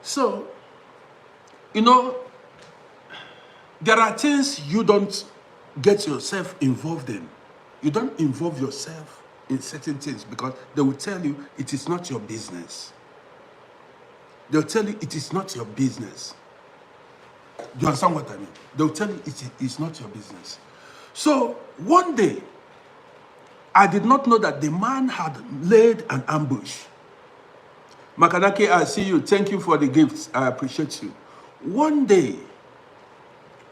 So, there are things you don't get yourself involved in. You don't involve yourself in certain things because they will tell you it is not your business. They'll tell you it is not your business. Do you understand what I mean? They'll tell you it is not your business. So one day, I did not know that the man had laid an ambush. Makanaki, I see you. Thank you for the gifts. I appreciate you. One day,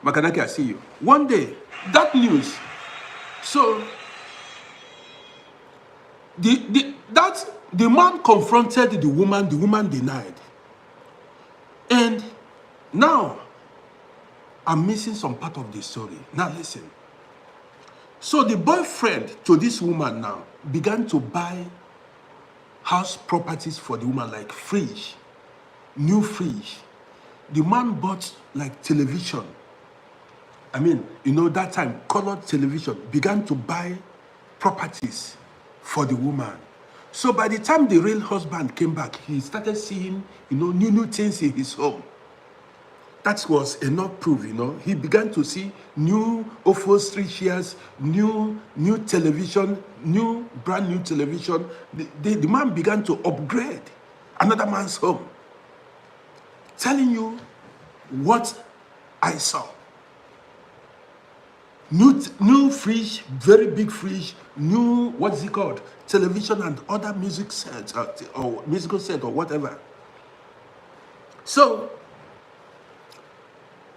Makanaki, I see you. One day, that news. So the man confronted the woman denied. And now, I'm missing some part of the story. Now listen. So the boyfriend to this woman now began to buy house properties for the woman, like fridge, new fridge. The man bought like television. I mean, that time, colored television, began to buy properties for the woman. So by the time the real husband came back, he started seeing, new things in his home. That was enough proof, He began to see new upholstery chairs, new television, brand new television. The man began to upgrade another man's home. Telling you what I saw. New fridge, very big fridge, new, what's it called, television and other music sets, or musical set or whatever. So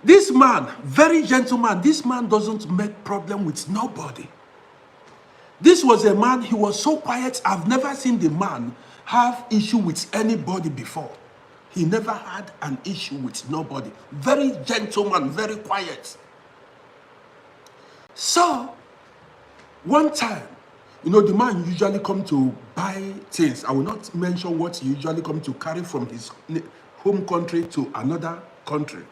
this man, very gentleman, this man doesn't make problem with nobody. This was a man, he was so quiet. I've never seen the man have issue with anybody before. He never had an issue with nobody. Very gentleman, very quiet. So one time, you know, the man usually come to buy things. I will not mention what he usually come to carry from his home country to another country.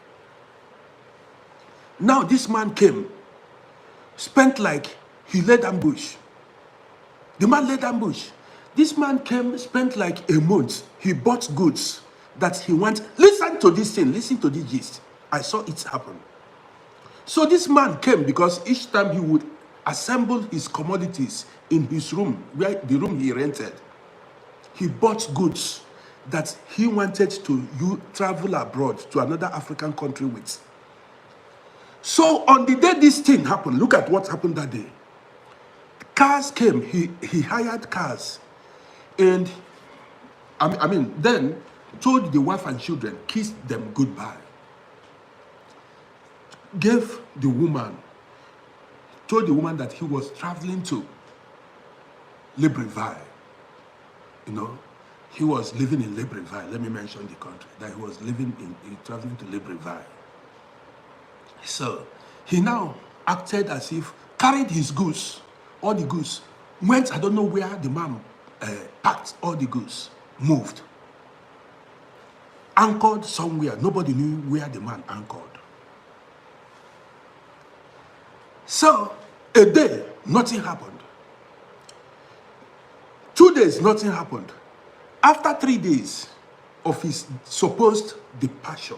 Now this man came, spent like, he laid ambush. The man laid ambush. This man came, spent like a month. He bought goods that he wants. Listen to this thing, listen to this gist. I saw it happen. So this man came because each time he would assemble his commodities in his room, where the room he rented. He bought goods that he wanted to travel abroad to another African country with. So on the day this thing happened, look at what happened that day. Cars came, he hired cars, and I mean, then told the wife and children, kissed them goodbye. Gave the woman, told the woman that he was traveling to Libreville. You know, he was living in Libreville. Let me mention the country that he was living in, traveling to Libreville. So he now acted as if carried his goods, all the goods, went, I don't know where the man packed all the goods, moved, anchored somewhere. Nobody knew where the man anchored. So a day, nothing happened. 2 days, nothing happened. After 3 days of his supposed departure,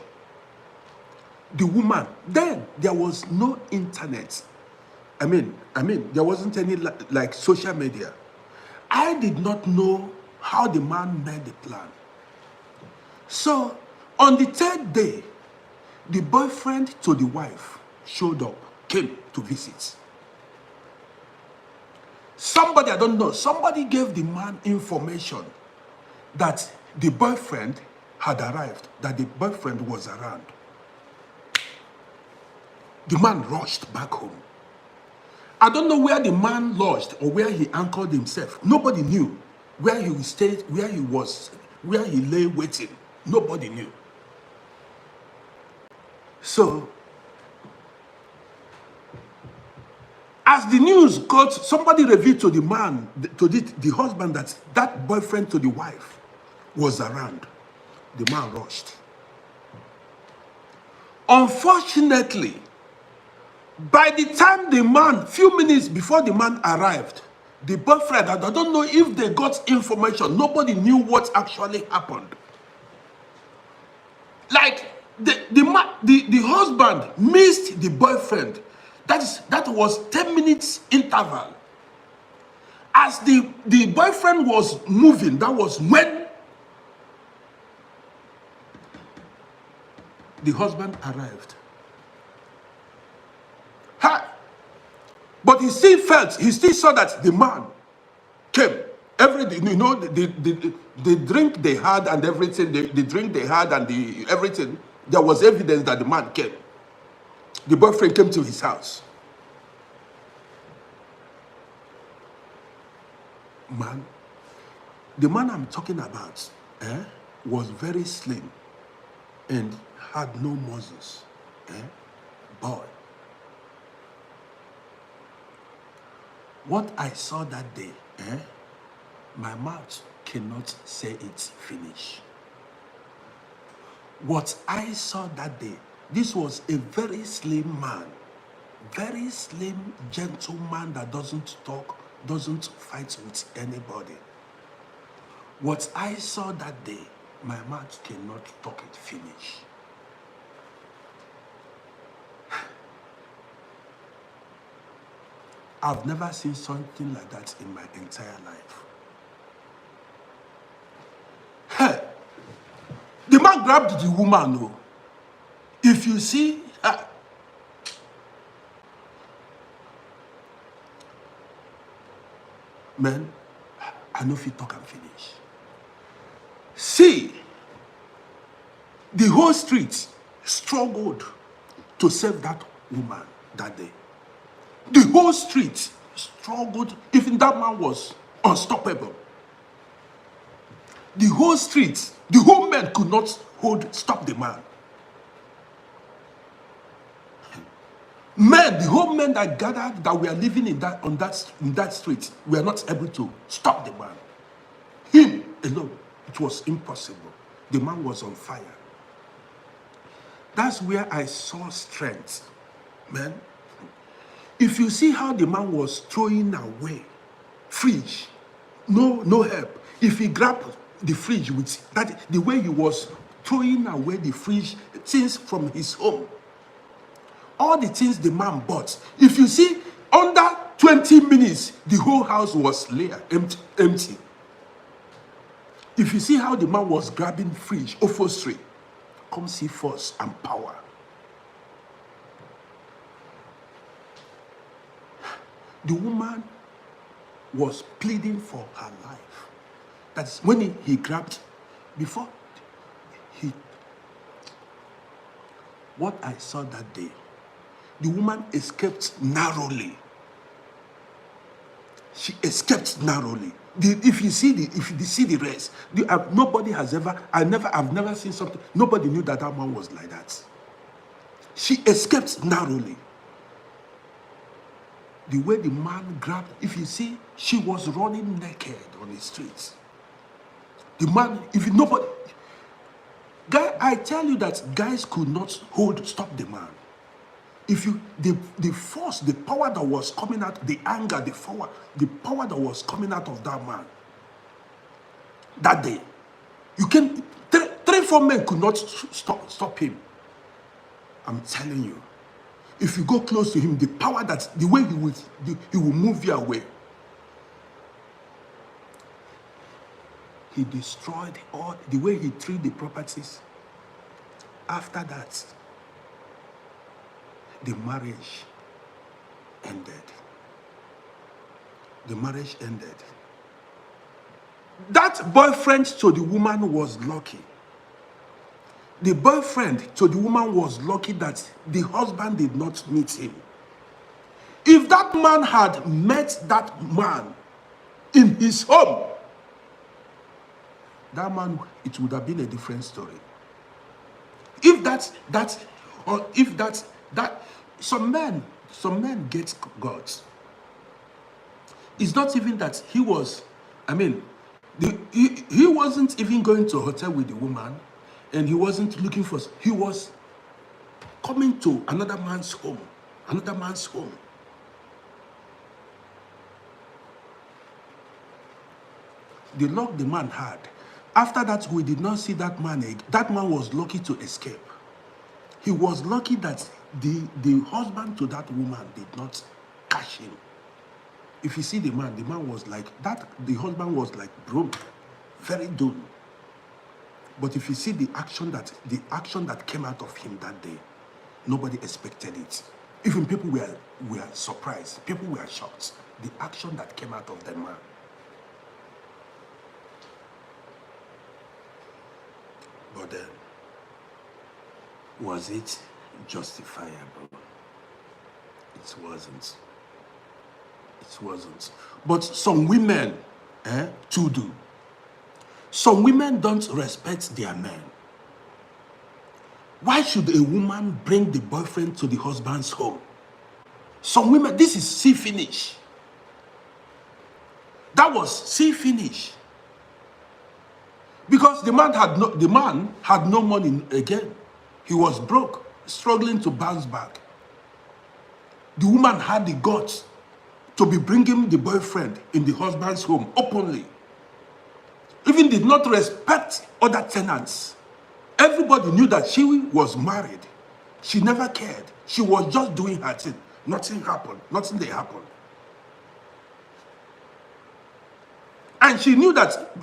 the woman, then there was no internet. I mean, there wasn't any like social media. I did not know how the man made the plan. So on the 3rd day, the boyfriend to the wife showed up, came to visit. Somebody, I don't know, somebody gave the man information that the boyfriend had arrived, that the boyfriend was around. The man rushed back home. I don't know where the man lodged or where he anchored himself. Nobody knew where he stayed, where he was, where he lay waiting. Nobody knew. So, as the news got, somebody revealed to the man, to the husband, that boyfriend to the wife was around. The man rushed. Unfortunately, by the time the man, few minutes before the man arrived, the boyfriend, I don't know if they got information. Nobody knew what actually happened. Like the husband missed the boyfriend. That was 10 minutes interval. As the boyfriend was moving, that was when the husband arrived. But he still saw that the man came. Everything, you know, the drink they had and everything, the drink they had and everything, there was evidence that the man came. The boyfriend came to his house. Man, the man I'm talking about was very slim and had no muscles. Boy. What I saw that day, my mouth cannot say it finish. What I saw that day, this was a very slim man, very slim gentleman that doesn't talk, doesn't fight with anybody. What I saw that day, my mouth cannot talk it finish. I've never seen something like that in my entire life. Hey, the man grabbed the woman. Oh. If you see, Man, I know if you talk and finish. See, the whole street struggled to save that woman that day. The whole street struggled, even that man was unstoppable. The whole street, the whole men could not stop the man. Men, the whole men that gathered, that were living in that street, were not able to stop the man. Him alone, it was impossible. The man was on fire. That's where I saw strength, man. If you see how the man was throwing away fridge, no help. If he grabbed the fridge with that, the way he was throwing away the fridge things from his home, all the things the man bought. If you see, under 20 minutes, the whole house was empty. If you see how the man was grabbing fridge, upholstery, come see force and power. The woman was pleading for her life. That's when he grabbed, before he, what I saw that day, the woman escaped narrowly. She escaped narrowly. If you see the rest, nobody has ever, I've never seen something. Nobody knew that man was like that. She escaped narrowly. The way the man grabbed, if you see, she was running naked on the streets. The man, I tell you that guys could not stop the man. If you, the force, the power that was coming out, the anger, the power that was coming out of that man that day, you can, 3-4 men could not stop him. I'm telling you, if you go close to him, the power the way he will move you away. He destroyed all, the way he treated the properties. After that, the marriage ended. The marriage ended. That boyfriend to the woman was lucky. The boyfriend to the woman was lucky that the husband did not meet him. If that man had met that man in his home, that man, it would have been a different story. Some men get God. It's not even that he was, he wasn't even going to a hotel with the woman, and he wasn't looking for, he was coming to another man's home. The luck the man had. After that, we did not see that man again. That man was lucky to escape. He was lucky that the husband to that woman did not catch him. If you see the man was like that, the husband was like broke, very done. But if you see the action that came out of him that day, nobody expected it. Even people were surprised. People were shocked. The action that came out of the man. But then, was it justifiable? It wasn't. It wasn't. But some women too do. Some women don't respect their men. Why should a woman bring the boyfriend to the husband's home? Some women, this is see finish. That was see finish. Because the man had no money again. He was broke, struggling to bounce back. The woman had the guts to be bringing the boyfriend in the husband's home openly. Even did not respect other tenants. Everybody knew that she was married. She never cared. She was just doing her thing. Nothing happened. Nothing did happen. And she knew that,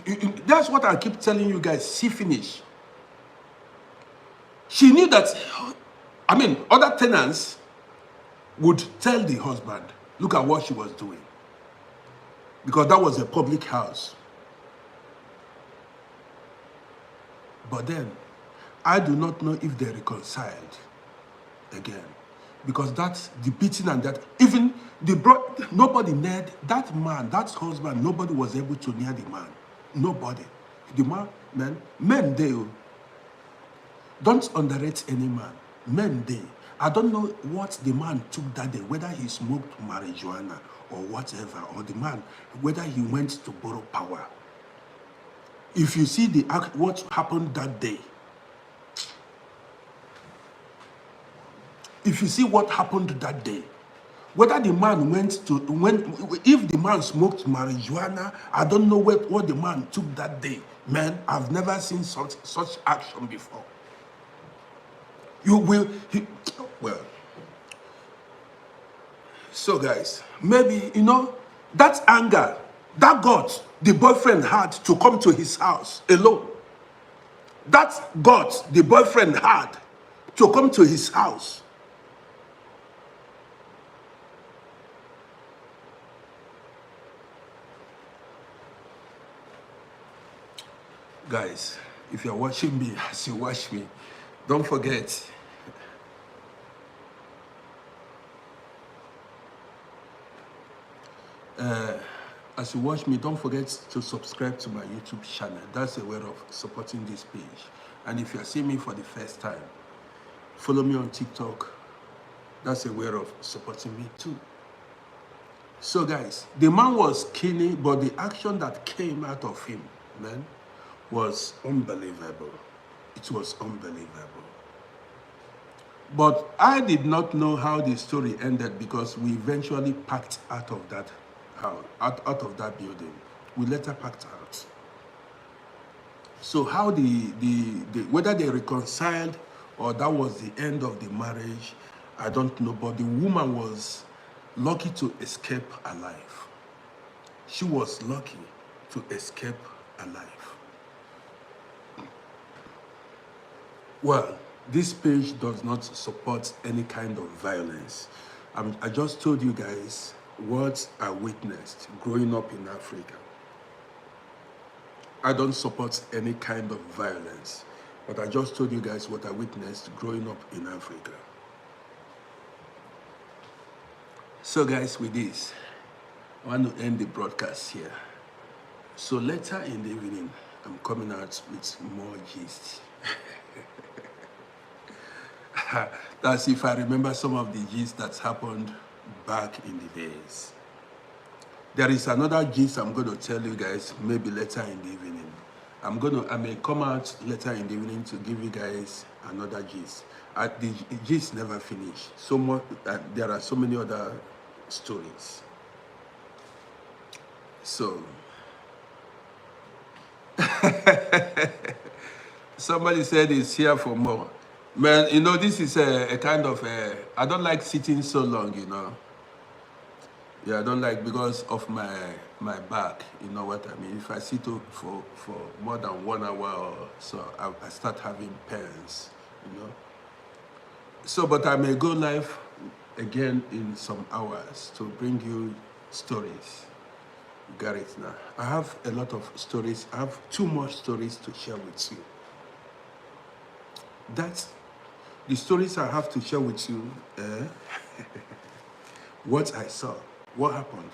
that's what I keep telling you guys, see finish. She knew that, other tenants would tell the husband, look at what she was doing. because that was a public house. But then, I do not know if they reconciled again. Because that's the beating and that, even nobody near that man, that husband, nobody was able to near the man. Nobody. The man, men, they don't underrate any man. Men, they. I don't know what the man took that day, whether he smoked marijuana or whatever, or the man, whether he went to borrow power. If you see what happened that day, if you see what happened that day, whether the man if the man smoked marijuana, I don't know what the man took that day. Man, I've never seen such action before. Well, so guys, maybe, that anger, that got the boyfriend had to come to his house alone. That got the boyfriend had to come to his house. Guys, if you're watching me as you watch me, don't forget, as you watch me, don't forget to subscribe to my YouTube channel. That's a way of supporting this page. And if you're seeing me for the first time, follow me on TikTok. That's a way of supporting me too. So guys, the man was skinny, but the action that came out of him, man, was unbelievable. It was unbelievable. But I did not know how the story ended, because we eventually packed out of that house, out of that building. We later packed out. So how whether they reconciled or that was the end of the marriage, I don't know. But the woman was lucky to escape alive. She was lucky to escape alive. Well, this page does not support any kind of violence. I just told you guys what I witnessed growing up in Africa. I don't support any kind of violence, but I just told you guys what I witnessed growing up in Africa. So guys, with this, I want to end the broadcast here. So later in the evening, I'm coming out with more gist. That's if I remember some of the gist that's happened back in the days. There is another gist I'm going to tell you guys maybe later in the evening. I may come out later in the evening to give you guys another gist. The gist never finish. There are so many other stories. So somebody said it's here for more. Man, this is a kind of I don't like sitting so long, Yeah, I don't like, because of my back, you know what I mean? If I sit for more than 1 hour or so, I start having pains, So, but I may go live again in some hours to bring you stories. You got it now. I have a lot of stories. I have 2 more stories to share with you. That's the stories I have to share with you. What I saw, what happened.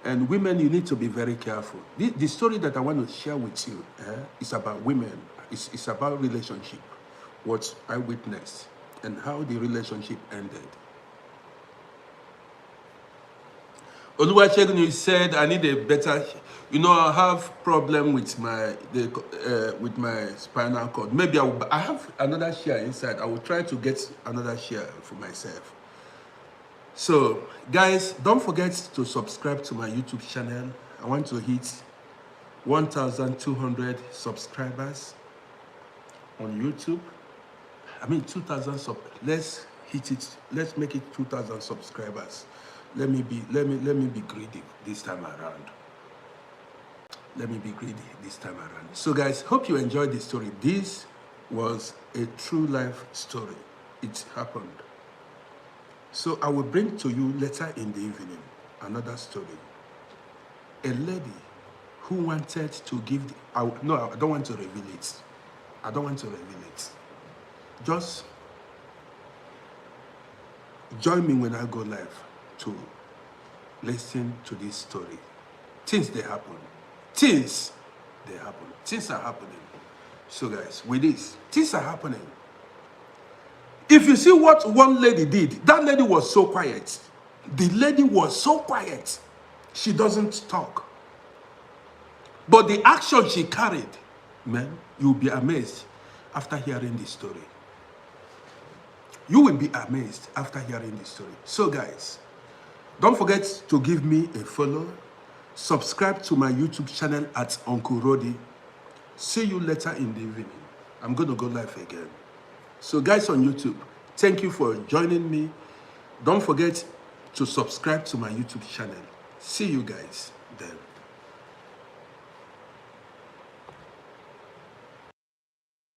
And women, you need to be very careful. The story that I want to share with you is about women. It's about relationship, what I witnessed, and how the relationship ended. Oluwasegun said, I need a better, I have problem with my spinal cord. Maybe I have another share inside. I will try to get another share for myself. So, guys, don't forget to subscribe to my YouTube channel. I want to hit 1,200 subscribers on YouTube. I mean, 2,000 let's hit it. Let's make it 2,000 subscribers. Let me be greedy this time around. Let me be greedy this time around. So guys, hope you enjoyed the story. This was a true life story. It happened. So I will bring to you later in the evening another story. a lady who wanted to give, no, I don't want to reveal it. I don't want to reveal it. Just join me when I go live to listen to this story. Things they happen. Things they happen. Things are happening. So guys, with this, things are happening. If you see what one lady did, that lady was so quiet. The lady was so quiet. She doesn't talk. But the action she carried, man, you'll be amazed after hearing this story. You will be amazed after hearing this story. So guys, don't forget to give me a follow. Subscribe to my YouTube channel at Uncle RODDY. See you later in the evening. I'm going to go live again. So guys on YouTube, thank you for joining me. Don't forget to subscribe to my YouTube channel. See you guys then.